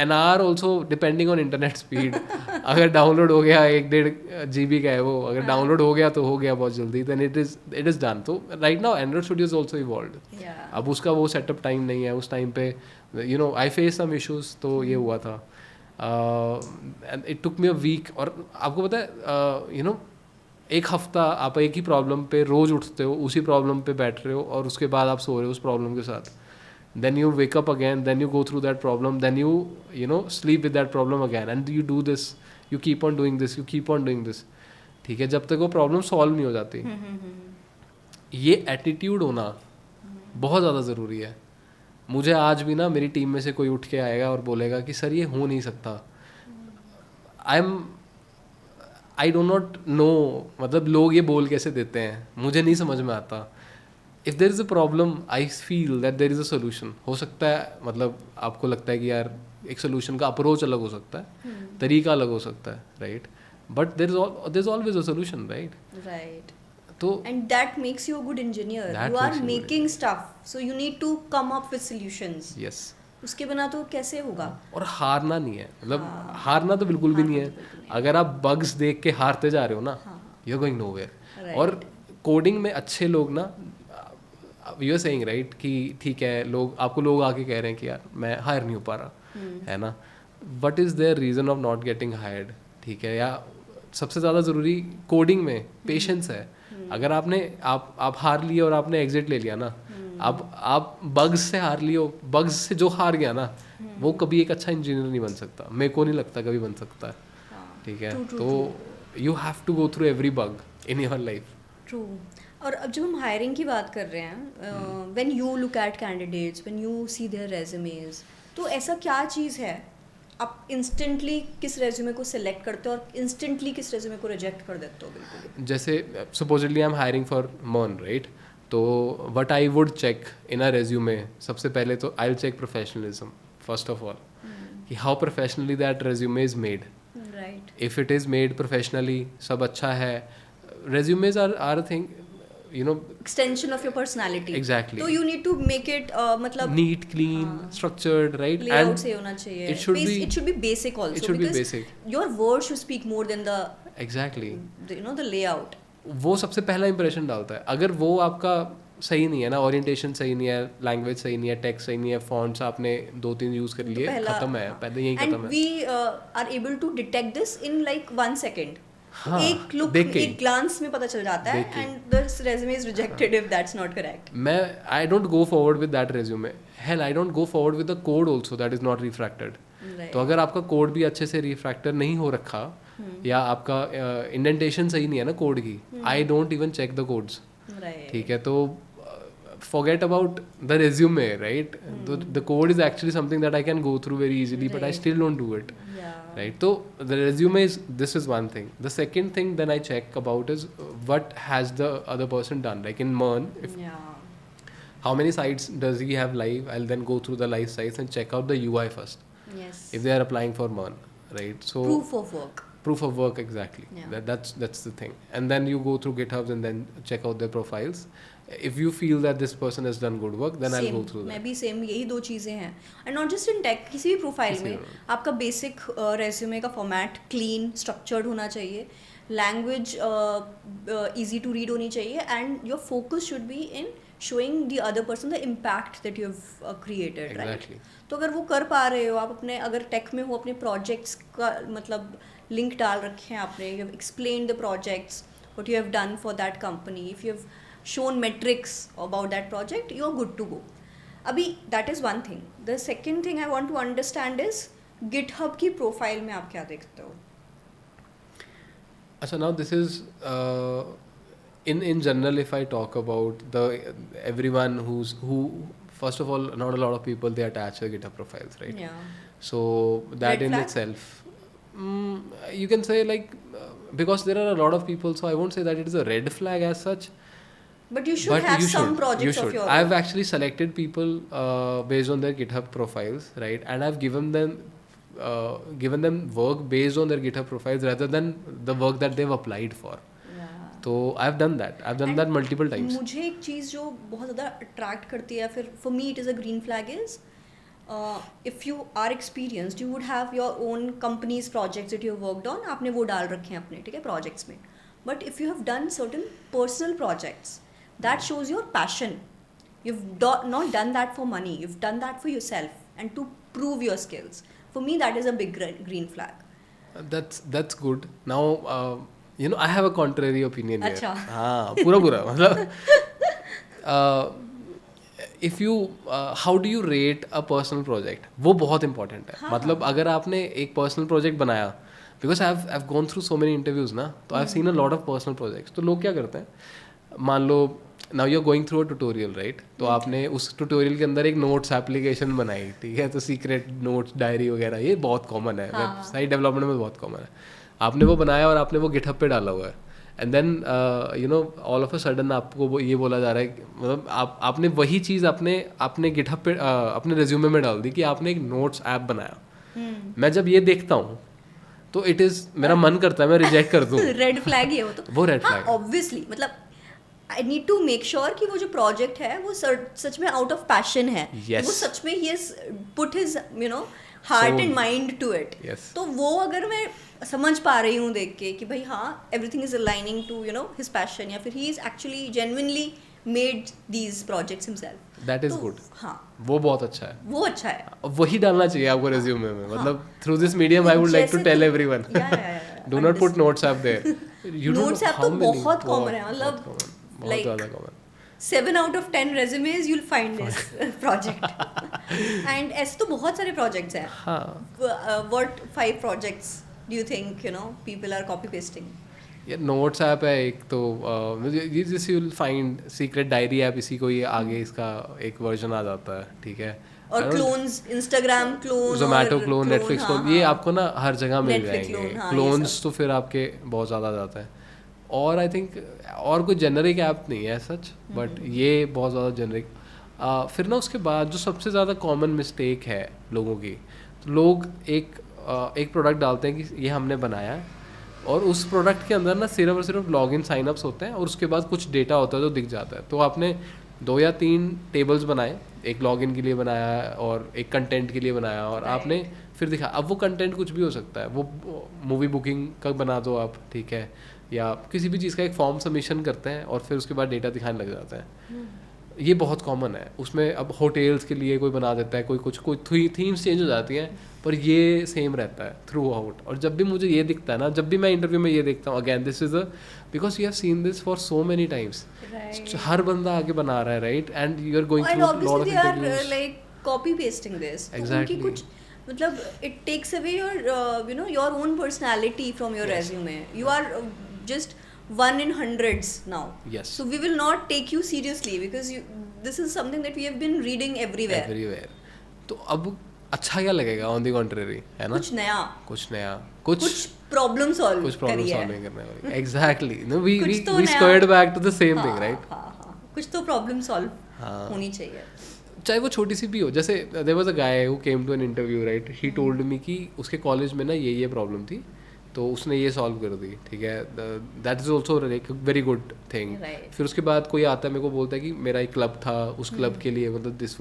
an hour also depending on internet speed. अगर download हो गया 1-1.5 GB का है वो, अगर डाउनलोड हो गया तो हो गया बहुत जल्दी, then it is done. तो right now Android Studio is also evolved. Yeah. अब उसका वो सेटअप टाइम नहीं है. उस टाइम पे you know I faced some issues. तो ये हुआ था. And it took me a week. और आपको पता है you know एक हफ्ता आप एक ही प्रॉब्लम पे रोज उठते हो, उसी प्रॉब्लम पे बैठ रहे हो और उसके बाद आप सो रहे हो उस प्रॉब्लम के साथ. Then you wake up again, then you go through that problem, then you know sleep with that problem again, and you do this, you keep on doing this, you keep on doing this. ठीक है, जब तक वो problem solve नहीं हो जाती. ये attitude होना बहुत ज़्यादा ज़रूरी है. मुझे आज भी ना मेरी टीम में से कोई उठ के आएगा और बोलेगा कि सर ये हो नहीं सकता. आई डो नॉट नो, मतलब लोग ये बोल कैसे देते हैं मुझे नहीं समझ में आता. If there is a problem I feel that there is a solution. हो सकता है मतलब आपको लगता है कि यार एक सोल्यूशन का अप्रोच अलग हो सकता है, तरीका अलग हो सकता है, right. But there is always a solution, right. Right. तो and that makes you a good engineer. You are making stuff, so you need to come up with solutions. yes. उसके बिना तो कैसे होगा. और हारना नहीं है, मतलब हारना तो बिल्कुल भी नहीं है. अगर आप बग्स देख के हारते जा रहे हो ना, यू आर गोइंग नोवेयर. और कोडिंग में अच्छे लोग ना, यू आर सेइंग राइट कि ठीक है लोग आके कह रहे हैं कि यार मैं हायर नहीं हो पा रहा, है ना. What is their reason of not getting hired. ठीक है, या सबसे ज़्यादा ज़रूरी कोडिंग में पेशेंस है. अगर आपने आप हार लिए और आपने एग्जिट ले लिया ना, आप बग्स से हार लियो, बग्स से जो हार गया ना वो कभी एक अच्छा इंजीनियर नहीं बन सकता. मेरे को नहीं लगता कभी बन सकता है. ठीक है, तो you have to go through every bug in your life. True. और अब जब हम हायरिंग की बात कर रहे हैं, when you look at candidates, when you see their resumes, तो ऐसा क्या चीज़ है आप इंस्टेंटली किस रेज्यूमे को सिलेक्ट करते हो और इंस्टेंटली किस रेज्यूमे को रिजेक्ट कर देते हो. बिल्कुल जैसे supposedly I am hiring for MERN, right. तो what I would check in a resume, सबसे पहले तो I will check professionalism first of all, कि how professionally that resume is made. Right. If it is made professionally, सब अच्छा है. Resumes are a thing, you know, extension of your personality. Exactly. So you need to make it मतलब neat, clean, structured, right. Layout से होना चाहिए. It should be basic also. It should be basic. Your words should speak more than the exactly the layout. वो सबसे पहला impression डालता है. अगर वो आपका सही नहीं है ना, ओरिएंटेशन सही नहीं है, लैंग्वेज सही नहीं है, टेक्स्ट सही नहीं है, फॉन्ट्स आपने 2-3 यूज कर लिए, खत्म है, पहले यही खत्म है. And we are able to detect this in like 1 second. हाँ, एक लुक, एक ग्लांस में पता चल जाता है, and this resume is rejected if that's not correct. I don't go forward with that resume. Hell, I don't go forward with the code also that is not refracted. तो अगर आपका code भी अच्छे से रिफ्रैक्टर नहीं हो रखा, या आपका इंडेंटेशन सही नहीं है ना कोड की, I don't even check the codes. ठीक है, तो forget about the resume, right. The code is actually something that I can go through very easily, but I still don't do it. Right. So the resume this is one thing. The second thing then I check about is what has the other person done. Like in Mern, how many sites does he have live? I'll then go through the live sites and check out the UI first. Yes. If they are applying for Mern, right. So proof of work, exactly. That's the thing. And then you go through GitHubs and then check out their profiles. If you feel that this person has done good work, then I'll go through that. मैं भी same यही 2 चीज़ें हैं. And not just in tech, किसी भी profile में आपका basic resume का फॉर्मेट क्लीन स्ट्रक्चर्ड होना चाहिए. लैंग्वेज easy to read होनी चाहिए, and your focus should be in showing the other person the impact that you have created, Exactly. right? तो अगर वो कर पा रहे हो आप, अपने अगर टेक में हो, अपने प्रोजेक्ट्स का मतलब लिंक डाल रखे हैं आपने, you have explain the projects, what you have done for that company, if you have shown metrics about that project, you are good to go. अभी that is one thing. The second thing I want to understand is GitHub की profile में आप क्या देखते हो? अच्छा, now this is in general, if I talk about the everyone who first of all, not a lot of people, they attach their GitHub profiles, right? Yeah. So that Red in flag? itself, you can say like because there are a lot of people, so I won't say that it is a red flag as such. But you should have some projects of your own. I've actually selected people based on their GitHub profiles, right? And I've given them work based on their GitHub profiles rather than the work that they've applied for. तो I've done that multiple times. मुझे एक चीज़ जो बहुत ज़्यादा attract करती है, फिर for me it is a green flag is if you are experienced, you would have your own company's projects that you have worked on, आपने वो डाल रखे हैं अपने, ठीक है, projects में. But if you have done certain personal projects, that shows your passion. You've not done that for money, you've done that for yourself and to prove your skills. For me that is a big green flag. That's good. Now I have a contrary opinion here. अच्छा. हाँ, पूरा मतलब if you how do you rate a personal project, वो बहुत important है. मतलब अगर आपने एक personal project बनाया, because I've gone through so many interviews ना, तो I've seen a lot of personal projects. तो लोग क्या करते हैं, मान लो now you're going through a tutorial, right? तो आपने उस tutorial के अंदर एक notes application बनाई, ठीक है, तो secret notes डायरी वगैरह, ये बहुत common है, वेबसाइट डेवलपमेंट में बहुत common है. आपने वो बनाया और आपने वो GitHub पे डाला हुआ है, and then all of a sudden आपको वो ये बोला जा रहा है, मतलब आपने वही चीज़ अपने GitHub पे अपने रिज्यूमे में डाल दी कि आपने एक नोट्स ऐप बनाया. मैं जब ये देखता हूँ तो इट इज़, मेरा मन करता है मैं रिजेक्ट कर दूँ. रेड फ्लैग ही है वो रेड फ्लैग ऑब्वियसली. मतलब I need to make sure कि वो जो प्रोजेक्ट है वो सच में आउट ऑफ पैशन है. Yes. वो सच में ही has put his heart and mind to it. तो वो अगर मैं समझ पा रही हूँ देख के कि भाई हाँ everything is aligning to his passion, या फिर he is actually genuinely made these projects himself, that is good. हाँ, वो बहुत अच्छा है, वो अच्छा है. वही डालना चाहिए आपको रिज्यूमे में. मतलब through this medium I would like to tell everyone, do not put notes app there. Notes app तो बहुत कॉमन है, मतलब बहुत ज़्यादा common. 7 out of 10 resumes you'll find this project. And ऐसे तो बहुत सारे projects हैं. हाँ. What 5 projects do you think people are copy pasting? ये नोट्स ऐप है एक, तो ये जिस you will find secret diary app, इसी को ये आगे इसका एक वर्जन आ जाता है, ठीक है. और clones, Instagram clone, Zomato clone, Netflix clone, ये आपको ना हर जगह मिल जाएंगे. क्लोन्स तो फिर आपके बहुत ज़्यादा जाता है. और आई थिंक और कोई जेनरिक ऐप नहीं है सच, बट ये बहुत ज़्यादा जेनरिक. फिर ना उसके बाद जो सबसे ज़्यादा कॉमन मिस्टेक है लोगों की, तो लोग एक प्रोडक्ट डालते हैं कि ये हमने बनाया है, और उस प्रोडक्ट के अंदर ना सिर्फ और सिर्फ लॉगिन साइनअप्स होते हैं, और उसके बाद कुछ डेटा होता है जो दिख जाता है. तो आपने 2 या 3 टेबल्स बनाए, एक लॉगिन के लिए बनाया और एक कंटेंट के लिए बनाया, और आपने फिर दिखा. अब वो कंटेंट कुछ भी हो सकता है, वो मूवी बुकिंग का बना दो आप, ठीक है, या किसी भी चीज़ का एक फॉर्म सबमिशन करते हैं और फिर उसके बाद डेटा दिखाने लग जाता है. ये बहुत कॉमन है. उसमें अब होटल्स के लिए कोई बना देता है, कोई थीम्स चेंज हो जाती हैं, पर ये सेम रहता है थ्रू आउट. और जब भी मुझे ये दिखता है ना, जब भी मैं इंटरव्यू में ये देखता हूँ, again this is because you have seen this for so many times. हर बंदा आगे बना रहा है, right, and you are going through lot of interviews, like copy pasting this. Exactly. कुछ मतलब it takes away your own personality from your resume. You are just one in hundreds now. Yes. So we will not take you seriously because this is something that we have been reading everywhere. तो अब अच्छा क्या लगेगा on the contrary, है ना? कुछ नया, कुछ problem solve करने वाली. Exactly. No, we squared back to the same thing, right? हाँ. कुछ तो problem solve होनी चाहिए. चाहे वो छोटी सी भी हो. जैसे there was a guy who came to an interview, right? He told me कि उसके कॉलेज में ना ये प्रॉब्लम थी, तो उसने ये सॉल्व कर दी, ठीक है. That is also very good thing. फिर उसके बाद कोई आता है मेरे को बोलता है कि मेरा एक क्लब था, उस क्लब के लिए मतलब this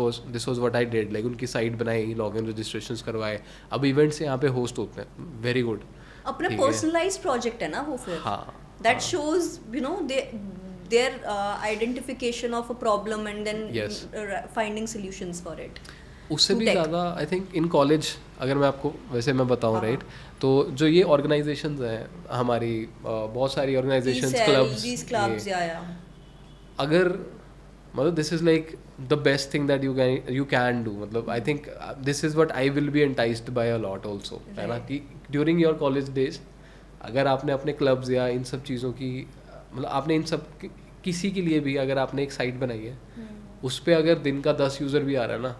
was what I did, like उनकी साइट बनाई, लॉगिन रजिस्ट्रेशंस करवाए, अब इवेंट्स यहाँ पे होस्ट होते हैं. Very good. अपना पर्सनलाइज्ड प्रोजेक्ट है ना वो फिर. That shows you know their identification of a problem and then finding solutions for it. उससे भी ज़्यादा आई थिंक इन कॉलेज अगर मैं आपको वैसे मैं बताऊँ राइट, तो जो ये ऑर्गेनाइजेशंस हैं हमारी, बहुत सारी ऑर्गेनाइजेशंस क्लब्स, अगर मतलब this is like the best thing that you can do. मतलब I think this is what I will be enticed by a lot also, है ना, कि ड्यूरिंग योर कॉलेज डेज अगर आपने अपने क्लब्स या इन सब चीज़ों की मतलब आपने इन सब किसी के लिए भी अगर आपने एक साइट बनाई है, उस पर अगर दिन का 10 यूज़र भी आ रहा है ना,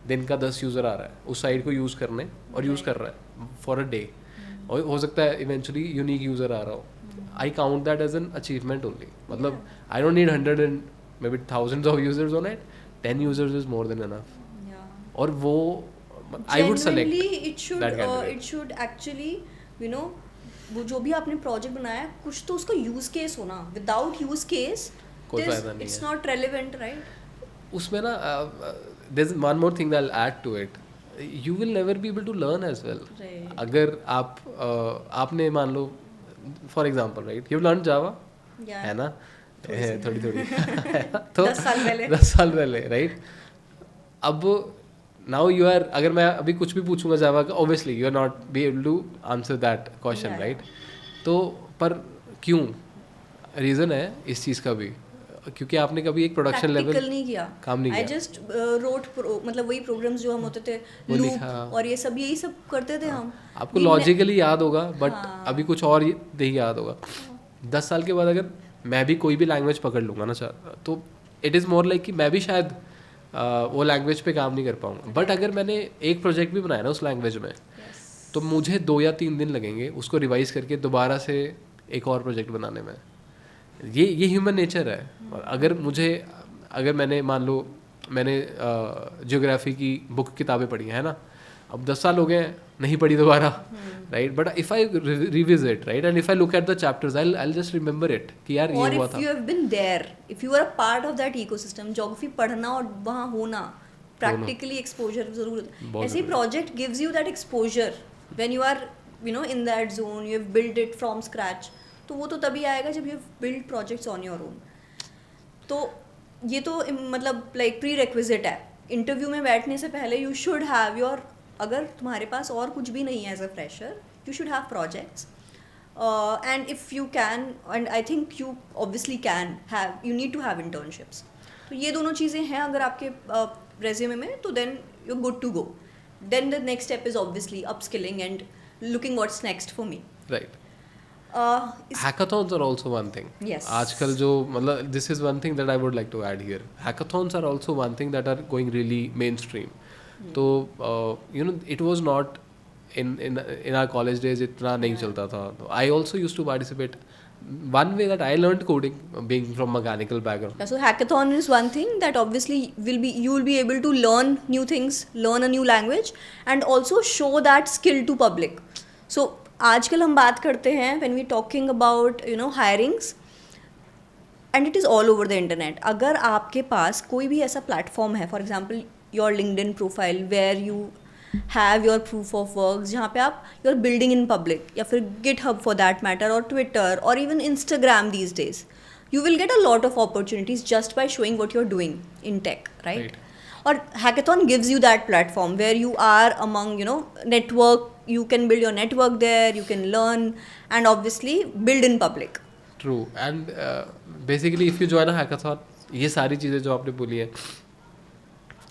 दिन का 10 यूज़र आ रहा है उस साइट को यूज़ करने और यूज़ कर रहा है फॉर अ डे, और हो सकता है इवेंचुअली यूनिक यूज़र आ रहा हो, I count that as an achievement only. मतलब I don't need 100 and maybe thousands of users on it. 10 users is more than enough. और वो I would select that candidate. It should actually you know वो जो भी आपने project बनाया है कुछ तो उसका यूज केस होना. विदाउट यूज केस कोई फायदा नहीं है. It's not relevant, right? उसमें ना there's one more thing that I'll add to it. You will never be able to learn as well. Right. अगर आप आपने मान लो for example right, you've learned Java, है ना, थोड़ी तो 10 साल पहले राइट. अब नाउ यू आर, अगर मैं अभी कुछ भी पूछूंगा जावा का, obviously you are not be able to answer that question right. तो पर क्यों, रीज़न है इस चीज़ का भी, क्योंकि आपने कभी एक प्रोडक्शन लेवल नहीं किया, काम नहीं किया. आई जस्ट रोट मतलब वही प्रोग्राम्स जो हम होते थे लूप और ये सब यही सब करते थे हम. आपको लॉजिकली याद होगा बट अभी कुछ और नहीं याद होगा. 10 साल के बाद अगर मैं भी कोई भी लैंग्वेज पकड़ लूँगा ना तो इट इज़ मोर लाइक कि मैं भी शायद वो लैंग्वेज पे काम नहीं कर पाऊँगा. बट अगर मैंने एक प्रोजेक्ट भी बनाया ना उस लैंग्वेज में, तो मुझे 2 या 3 दिन लगेंगे उसको रिवाइज करके दोबारा से एक और प्रोजेक्ट बनाने में. ये ह्यूमन नेचर है. अगर मैंने मान लो मैंने ज्योग्राफी की बुक किताबें पढ़ी है ना, अब 10 साल हो गए हैं नहीं पढ़ी दोबारा right, but if I revisit right and if I look at the chapters I just remember it कि यार ये हुआ था. If you have been there, if you are a part of that ecosystem, geography पढ़ना और वहाँ होना, practically exposure जरूर. ऐसे project gives you that exposure when you are you know in that zone, you have build it from scratch. तो वो तो तभी आएगा जब you have build projects on your own. तो ये तो मतलब लाइक प्री रिक्विजिट है. इंटरव्यू में बैठने से पहले यू शुड हैव योर, अगर तुम्हारे पास और कुछ भी नहीं है as a fresher, you should have projects. And if you can, and I think you obviously can have, you need to have internships. तो ये दोनों चीज़ें हैं अगर आपके रेज्यूमे में, तो then you good to go. Then the next step is obviously upskilling and looking what's next for me. Right. Hackathons are also one thing. Yes. आजकल जो मतलब this is one thing that I would like to add here. Hackathons are also one thing that are going really mainstream. तो you know it was not in our college days इतना नहीं चलता था. I also used to participate. One way that I learned coding, being from mechanical background. So hackathon is one thing that obviously you will be able to learn new things, learn a new language, and also show that skill to public. So आजकल हम बात करते हैं when we talking about you know hirings, and it is all over the internet. अगर आपके पास कोई भी ऐसा प्लेटफॉर्म है, for example your LinkedIn profile where you have your proof of work, जहाँ पे आप you are building in public, या फिर गिटहब फॉर दैट मैटर, और ट्विटर, और even Instagram these days, you will get a lot of opportunities just by showing what you're doing in tech, right? Or hackathon gives you that platform where you are among, you know, network, you can build your network there, you can learn, and obviously build in public. True. And basically if you join a hackathon, ये सारी चीज़ें जो आपने बोली है,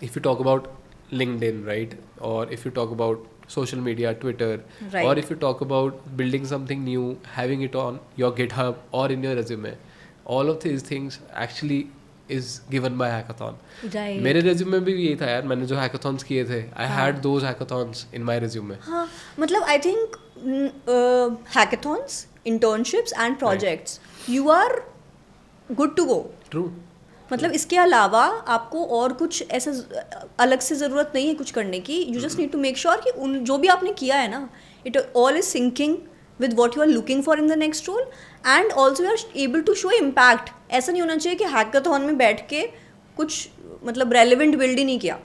if you talk about LinkedIn, right? Or if you talk about social media, Twitter, right, or if you talk about building something new, having it on your GitHub or in your resume, all of these things actually is given by hackathon. Right. मेरे resume में भी यही था यार, मैंने जो hackathons किए थे, I had those hackathons in my resume. हाँ, मतलब I think hackathons, internships and projects, right, you are good to go. True. मतलब इसके अलावा आपको और कुछ ऐसा अलग से ज़रूरत नहीं है कुछ करने की. You just need to make sure कि उन जो भी आपने किया है ना, it all is syncing with what you are looking for in the next role, and also you are able to show impact. ऐसा नहीं होना चाहिए कि hackathon में बैठ के कुछ मतलब relevant build ही नहीं किया.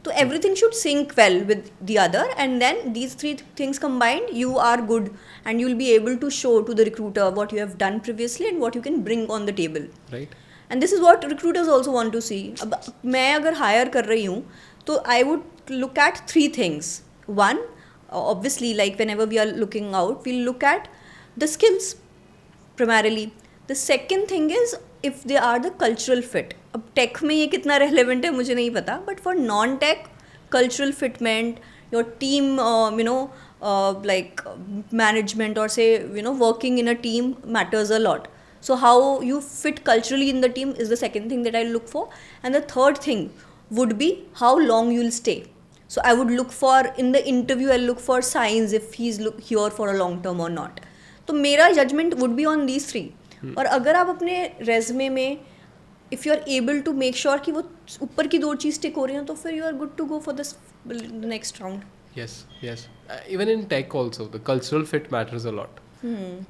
So everything should sync well with the other, and then these three things combined, you are good, and you'll be able to show to the recruiter what you have done previously and what you can bring on the table. Right. And this is what recruiters also want to see. अब मैं अगर hire कर रही हूँ तो I would look at three things. One, obviously, like whenever we are looking out, we'll look at the skills primarily. The second thing is if they are the cultural fit. अब tech में ये कितना relevant है मुझे नहीं पता, but for non-tech, cultural fitment, your team, like management or say, working in a team matters a lot. So how you fit culturally in the team is the second thing that I look for. And the third thing would be how long you'll stay. So I would look for, in the interview, I'll look for signs if he's here for a long term or not. तो मेरा judgment would be on these three. और अगर आप अपने resume में if you are able to make sure कि वो ऊपर की दो चीज़ टिक हो रही हैं तो फिर you are good to go for the next round. Yes. Even in tech also, the cultural fit matters a lot.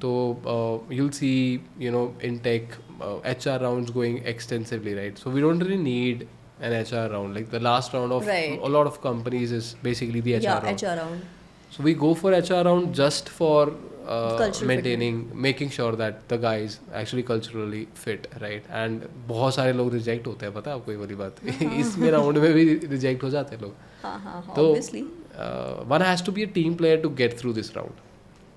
So you'll see, in tech, HR rounds going extensively, right? So we don't really need an HR round. Like the last round of a lot of companies is basically the HR round. HR round. So we go for HR round just for maintaining, making sure that the guys actually culturally fit, right? And बहुत सारे लोग reject होते हैं, पता है आपको ये वाली बात? इसमें round में भी reject हो जाते हैं लोग. तो obviously. One has to be a team player to get through this round.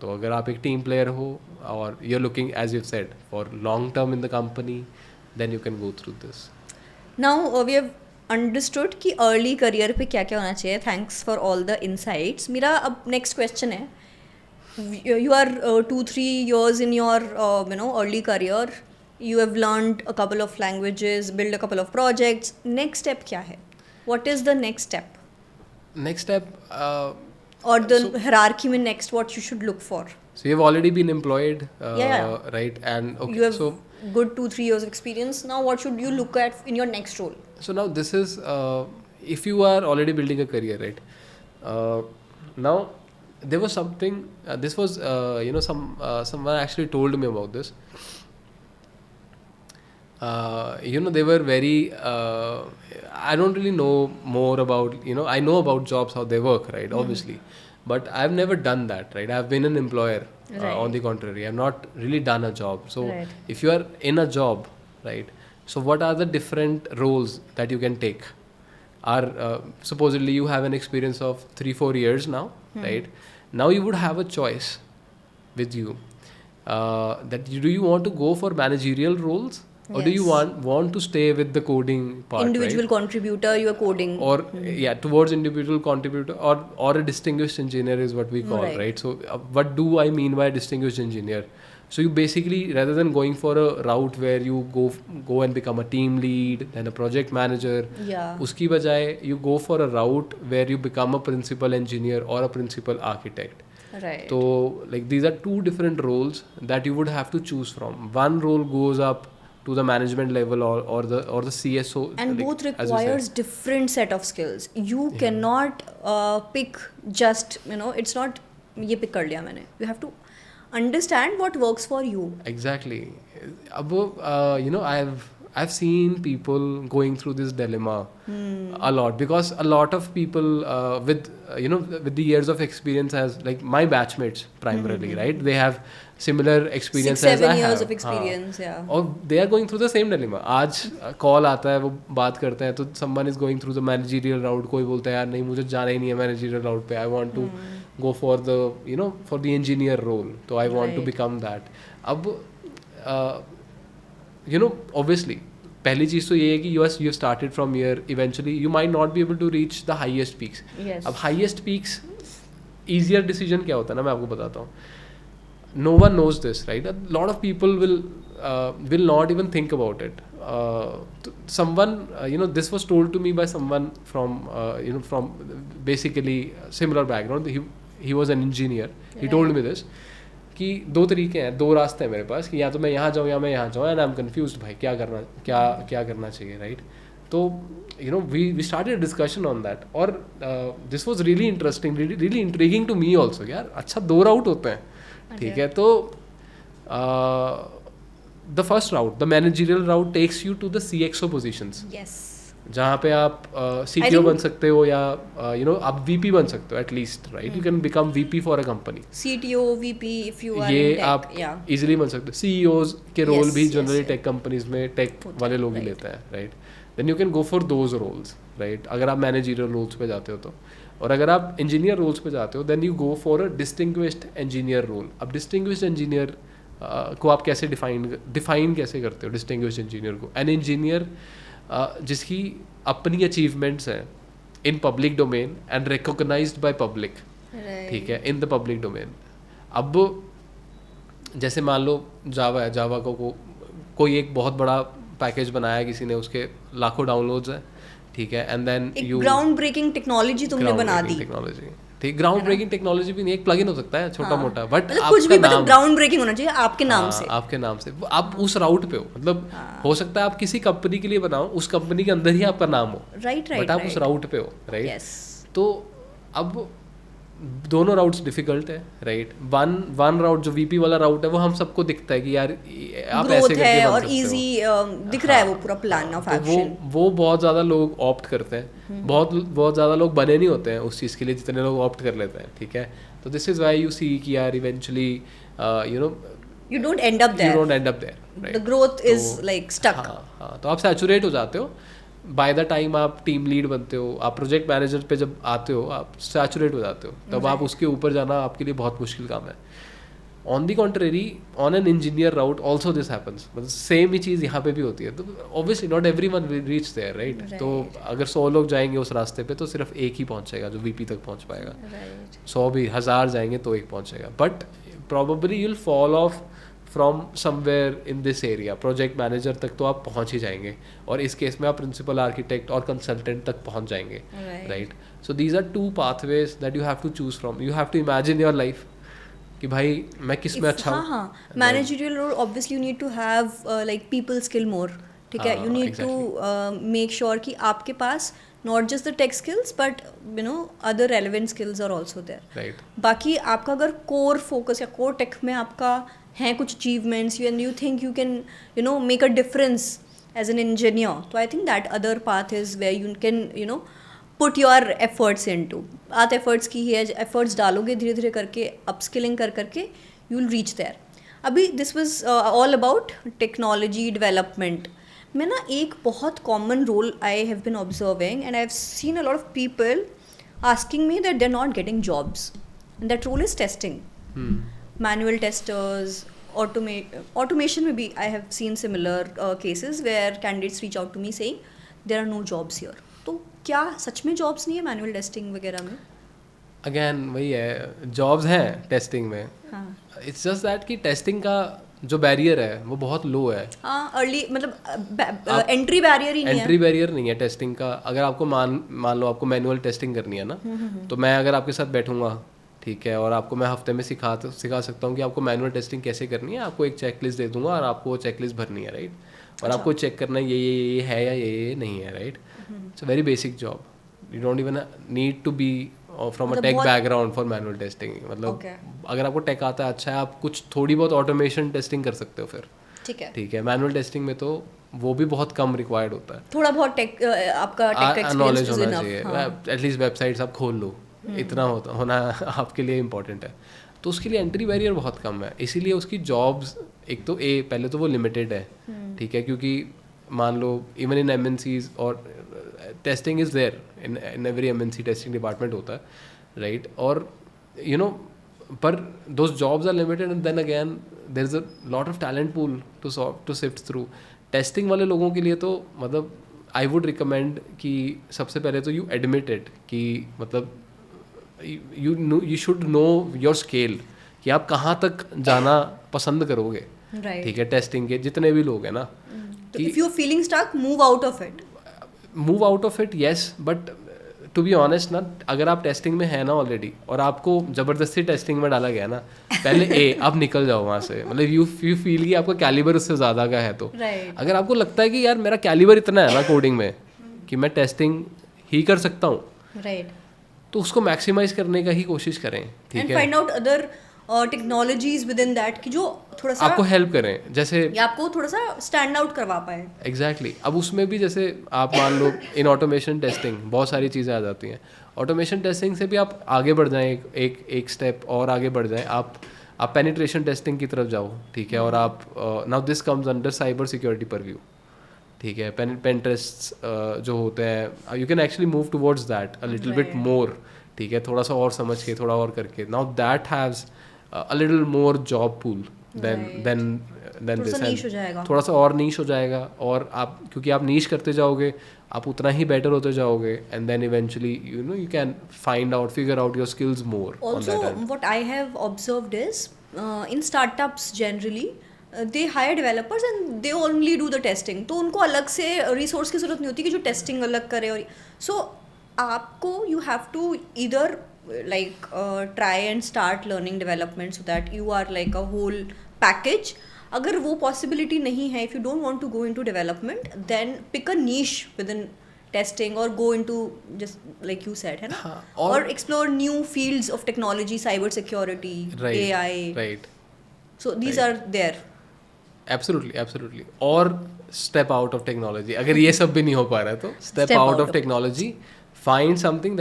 तो अगर आप एक team player हो और you're looking, as you've said, for long term in the company, then you can go through this. Now we have understood कि early career पे क्या क्या होना चाहिए. Thanks for all the insights. मेरा अब next question है. You are 2-3 years in your early career. You have learned a couple of languages, built a couple of projects. Next step क्या है? What is the next step? Next step. Or the hierarchy में next what you should look for. So you've already been employed, right? And okay, you have good 2-3 years of experience. Now what should you look at in your next role? So now this is if you are already building a career, right? Now there was something. This was someone actually told me about this. They were very. I don't really know more about. I know about jobs, how they work, right? Obviously, but I've never done that, right? I've been an employer. On the contrary, I've not really done a job. So if you are in a job, right? So what are the different roles that you can take? Supposedly you have an experience of 3-4 years now, right? Now you would have a choice with you that do you want to go for managerial roles or do you want to stay with the coding part? Individual contributor, you are coding. Or towards individual contributor or a distinguished engineer is what we call, right? So what do I mean by distinguished engineer? So you basically, rather than going for a route where you go and become a team lead, then a project manager, uski bajaye you go for a route where you become a principal engineer or a principal architect. Right. So like these are two different roles that you would have to choose from. One role goes up to the management level or the CSO. And both requires different set of skills. You cannot pick just, it's not ये pick कर लिया मैंने. You have to understand what works for you. Exactly. I've seen people going through this dilemma a lot because a lot of people with the years of experience as like my batchmates primarily, right? They have similar experience 6-7 as I have. years of experience, और they are going through the same dilemma. आज call आता है वो बात करते हैं तो someone is going through the managerial route. कोई बोलता है यार नहीं मुझे जाना ही नहीं है managerial route पे. I want to go for the for the engineer role. So I want to become that. अब obviously पहली चीज़ तो ये है कि you have started from here. Eventually you might not be able to reach the highest peaks. अब highest peaks easier decision क्या होता है ना मैं आपको बताता हूँ. No one knows this, right? A lot of people will not even think about it. Someone, this was told to me by someone from basically similar background. He was an engineer. He told me this. कि दो तरीके हैं, दो रास्ते हैं मेरे पास कि या तो मैं यहाँ जाऊँ या मैं यहाँ जाऊँ and I'm confused भाई क्या करना चाहिए, right? तो we started a discussion on that और this was really interesting, really intriguing to me also. यार अच्छा दो राउट होते हैं, ठीक है? तो the first route, the managerial route takes you to the CXO positions. Yes. जहाँ पे आप CTO बन सकते हो या आप VP बन सकते हो at least, right? You can become VP for a company. CTO, VP if you are ये in tech, आप yeah. इजीली बन सकते हो. CEOs के रोल Yes, भी yes, generally yes. Tech companies में टेक होता वाले है, लोग ही right. लेते हैं, right? Then you can go for those roles, right? अगर आप मैनेजरियल रोल्स पे जाते हो तो. और अगर आप इंजीनियर रोल्स पे जाते हो then you go for a distinguished engineer role. अब डिस्टिंग्विश्ड इंजीनियर को आप कैसे डिफाइन कैसे करते हो डिस्टिंग्विश्ड इंजीनियर को? एन इंजीनियर जिसकी अपनी अचीवमेंट्स हैं in public domain and recognized by public, ठीक है, इन द पब्लिक डोमेन. अब जैसे मान लो जावा है, जावा को कोई एक बहुत बड़ा पैकेज बनाया है किसी ने, उसके लाखों डाउनलोड्स हैं, ठीक है, एंड देन एक ग्राउंड ब्रेकिंग टेक्नोलॉजी तुमने बना दी. टेक्नोलॉजी, ठीक, ग्राउंड ब्रेकिंग टेक्नोलॉजी भी नहीं, एक प्लगइन हो सकता है छोटा मोटा, बट मतलब कुछ भी, मतलब ग्राउंड ब्रेकिंग होना चाहिए आपके नाम से. आपके नाम से आप उस राउट पे हो. मतलब हो सकता है आप किसी कंपनी के लिए बनाओ, उस कंपनी के अंदर ही आपका नाम हो, राइट, बट आप उस राउट पे हो, राइट? तो अब दोनों राउट्स डिफिकल्ट है, राइट? वन राउट जो VP वाला राउट है वो हम सबको दिखता है कि यार आप ऐसे करके है बन और सकते इजी हो. दिख रहा है वो पूरा प्लान ऑफ एक्शन. वो बहुत ज़्यादा लोग ऑप्ट करते हैं, बहुत ज़्यादा लोग बने नहीं होते हैं उस चीज़ के लिए जितने लोग ऑप्ट कर लेते हैं, ठीक है? तो this is why you see कि यार eventually you don't end up there, right? the growth is like stuck. हाँ, तो आप सैचुरेट हो जाते हो. बाय द टाइम आप टीम लीड बनते हो, आप प्रोजेक्ट मैनेजर पे जब आते हो आप सैचुरेट हो जाते हो, तब आप उसके ऊपर जाना आपके लिए बहुत मुश्किल काम है. On the contrary on an engineer route also this happens. मतलब सेम ही चीज़ यहाँ पे भी होती है. तो obviously not every one will reach there, right? तो अगर 100 लोग जाएंगे उस रास्ते पे तो सिर्फ एक ही पहुँचेगा जो VP तक पहुँच पाएगा. 100 भी 1000 जाएंगे तो एक पहुँचेगा. But probably you'll fall of from somewhere in this area. Project manager तक तो आप पहुंच ही जाएंगे, और इस केस में आप प्रिंसिपल आर्किटेक्ट और कंसल्टेंट तक पहुंच जाएंगे, right? So these are 2 pathways that you have to choose from. You have to imagine your life कि भाई मैं किस में अच्छा हूँ. हाँ, managerial role obviously you need to have like people skill more, ठीक है? You need to make sure कि आपके पास not just the tech skills but other relevant skills are also there, right? बाकी आपका अगर कोर फोकस या core tech में आपका हैं कुछ achievements and you think you can make a difference as an engineer, तो I think that other path is where you can put your efforts into. आप एफर्ट्स की ही एफर्ट्स डालोगे धीरे धीरे करके, अपस्किलिंग कर करके यू विल रीच देयर. अभी this was all about technology development. मैं ना एक बहुत common role I have been observing and I have seen a lot of people asking me that they are not getting jobs, and that role is testing. Manual testers, automation में भी I have seen similar cases where candidates reach out to me saying there are no jobs here. तो क्या सच में jobs नहीं है manual testing वगैरह में? Again वही है, jobs हैं testing में. It's just that कि testing का जो बैरियर है वो बहुत लो है. हाँ, अर्ली मतलब एंट्री बैरियर ही नहीं है. एंट्री बैरियर नहीं है टेस्टिंग का. अगर आपको मान लो आपको मैनुअल टेस्टिंग करनी है ना, तो मैं अगर आपके साथ बैठूंगा, ठीक है, और आपको मैं हफ्ते में सिखा सकता हूँ कि आपको मैनुअल टेस्टिंग कैसे करनी है. आपको एक चेकलिस्ट दे दूंगा और आपको वो चेकलिस्ट भरनी है, राइट? और आपको चेक करना है ये है या ये नहीं है, right? It's a very basic job. You don't even need to be from a tech background for manual testing. मतलब अगर आपको टेक आता है, अच्छा है, आप कुछ थोड़ी बहुत ऑटोमेशन टेस्टिंग कर सकते हो फिर, ठीक है. मैनुअल टेस्टिंग में तो वो भी बहुत कम रिक्वायर्ड होता है. थोड़ा बहुत टेक आपका टेक नॉलेज होना चाहिए. एटलीस्ट वेबसाइट्स आप खोल लो, इतना होना आपके लिए इम्पोर्टेंट है. तो उसके लिए एंट्री बैरियर बहुत कम है, इसीलिए उसकी जॉब्स एक तो पहले तो वो लिमिटेड है, ठीक है, क्योंकि मान लो इवन इन MNCs और testing is there in every MNC testing department होता है, राइट? और पर those jobs are limited and then again there is a lot of talent pool to sift through. Testing वाले लोगों के लिए तो मतलब आई वुड रिकमेंड कि सबसे पहले तो यू एडमिट इट कि मतलब you should know your scale कि आप कहाँ तक जाना पसंद करोगे, ठीक है? टेस्टिंग के जितने भी लोग हैं ना, if you are feeling stuck, move out of it, yes, but to be honest ना, अगर आप टेस्टिंग में है ना ऑलरेडी और आपको ज़बरदस्ती टेस्टिंग में डाला गया ना, पहले आप निकल जाओ वहाँ से. मतलब यू फील कि आपका कैलिबर उससे ज़्यादा का है, तो अगर आपको लगता है कि यार मेरा कैलिबर इतना है ना कोडिंग में कि मैं टेस्टिंग ही कर सकता हूँ, राइट, तो उसको मैक्सिमाइज करने का ही कोशिश करें, ठीक है? Find out other technologies with in that कि जो थोड़ा सा आपको हेल्प करें, जैसे या आपको थोड़ा सा स्टैंड आउट करवा पाए. एग्जैक्टली अब उसमें भी जैसे आप मान लो इन ऑटोमेशन टेस्टिंग बहुत सारी चीज़ें आ जाती हैं. ऑटोमेशन टेस्टिंग से भी आप आगे बढ़ जाएं, एक स्टेप और आगे बढ़ जाएं. आप पेनिट्रेशन टेस्टिंग की तरफ जाओ, ठीक है. और आप now this comes under cyber security purview, ठीक है. पेन टेस्ट्स जो होते हैं, you can actually move towards that a little bit more, ठीक है. थोड़ा सा और समझ के, थोड़ा और करके, now that has a little more job pool than this. थोड़ा सा और नीश हो जाएगा, और आप क्योंकि आप नीश करते जाओगे आप उतना ही बेटर होते जाओगे, and then eventually you can find out, figure out your skills more. Also, what I have observed is in startups generally they hire developers and they only do the testing. तो उनको अलग से resource की जरूरत नहीं होती कि जो टेस्टिंग अलग करे. और सो आपको you have to either like try and start learning development so that you are like a whole package. अगर वो possibility नहीं है, if you don't want to go into development, then pick a niche within testing or go into just like you said, है ना? हाँ, or explore new fields of technology, cyber security, right, AI. right. So these Right. are there. Absolutely. और step out of technology, अगर ये सब भी नहीं हो पा रहा है तो step out of technology, find something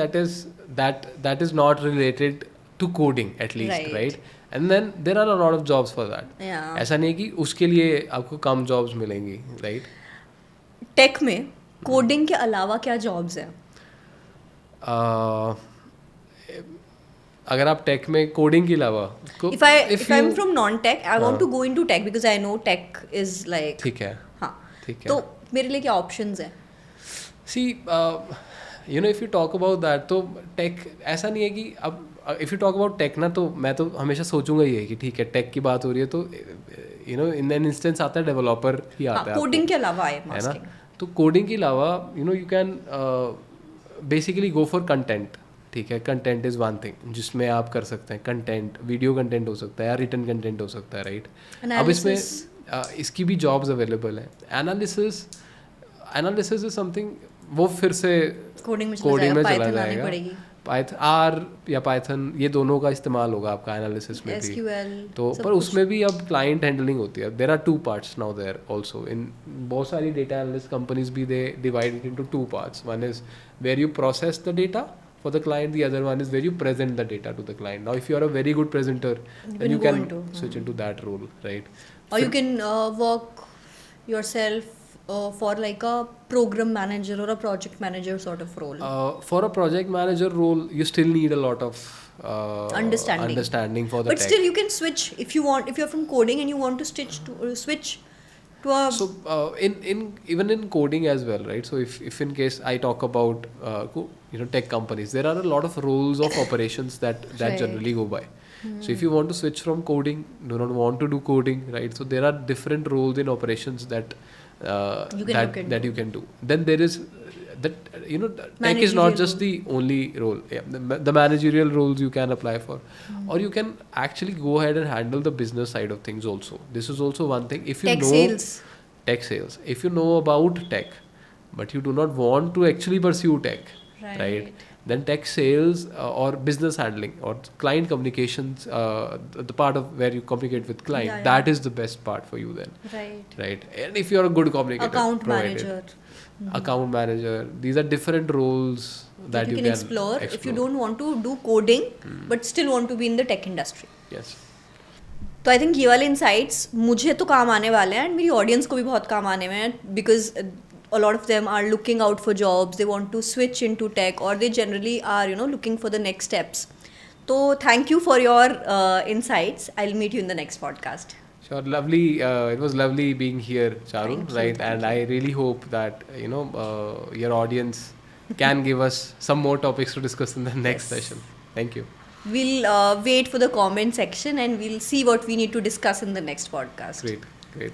that is not related to coding at least, right? And then there are a lot of jobs for that. Yeah. ऐसा नहीं कि उसके लिए आपको कम जॉब्स मिलेंगी, right? टेक में कोडिंग के अलावा क्या जॉब्स हैं? अगर आप टेक में कोडिंग के अलावा if I'm from non-tech, I want to go into tech because I know tech is like. ठीक है. हाँ. ठीक है. तो मेरे लिए क्या ऑप्शंस हैं? See, if you talk about that, तो टेक ऐसा नहीं है कि अब if you talk about tech ना, तो मैं तो हमेशा सोचूंगा ये कि ठीक है टेक की बात हो रही है तो इन एन इंस्टेंस आता है डेवलपर ही आता है. कोडिंग के अलावा है ना. तो कोडिंग के अलावा you can basically go for content, ठीक है. कंटेंट इज़ वन थिंग जिसमें आप कर सकते हैं. कंटेंट, वीडियो कंटेंट हो सकता है या रिटन कंटेंट हो सकता है, राइट. अब इसमें इसकी भी जॉब्स अवेलेबल हैं. एनालिसिस इज समथिंग, वो फिर से कोडिंग में चला जाएगा. आर या पाइथन, ये दोनों का इस्तेमाल होगा आपका एनालिसिस में भी. तो पर उसमें भी अब क्लाइंट हैंडलिंग होती है. There are two parts now there also. इन बहुत सारी डेटा एनालिस्ट कंपनीज भी they divide it into two parts. One is where you process the data for the client, the other one is where you present the data to the client. Now if you are a very good presenter, then you can switch into that role, right? Or you can work yourself for like a program manager or a project manager sort of role. For a project manager role, you still need a lot of understanding for the but tech. Still you can switch if you want. If you're from coding and you want to switch to a so in even in coding as well, right? So if in case I talk about tech companies, there are a lot of roles of operations that right. generally go by. So if you want to switch from coding, do not want to do coding, right? So there are different roles in operations that you can do. Then there is that tech is not just the only role. The managerial roles you can apply for, or you can actually go ahead and handle the business side of things also. This is also one thing. If you tech sales, if you know about tech but you do not want to actually pursue tech, right? Then tech sales or business handling or client communications, the part of where you communicate with client, that is the best part for you then, right? And if you are a good communicator, account manager, these are different roles that you can explore if you don't want to do coding but still want to be in the tech industry. Yes. तो I think ये वाले insights मुझे तो काम आने वाले हैं, and मेरी ऑडियंस को भी बहुत काम आने में हैं, because a lot of them are looking out for jobs, they want to switch into tech, or they generally are looking for the next steps. So thank you for your insights. I'll meet you in the next podcast. Sure. Lovely. It was lovely being here, Charu, right? And I really hope that your audience can give us some more topics to discuss in the next session. Thank you. We'll wait for the comment section and we'll see what we need to discuss in the next podcast. Great.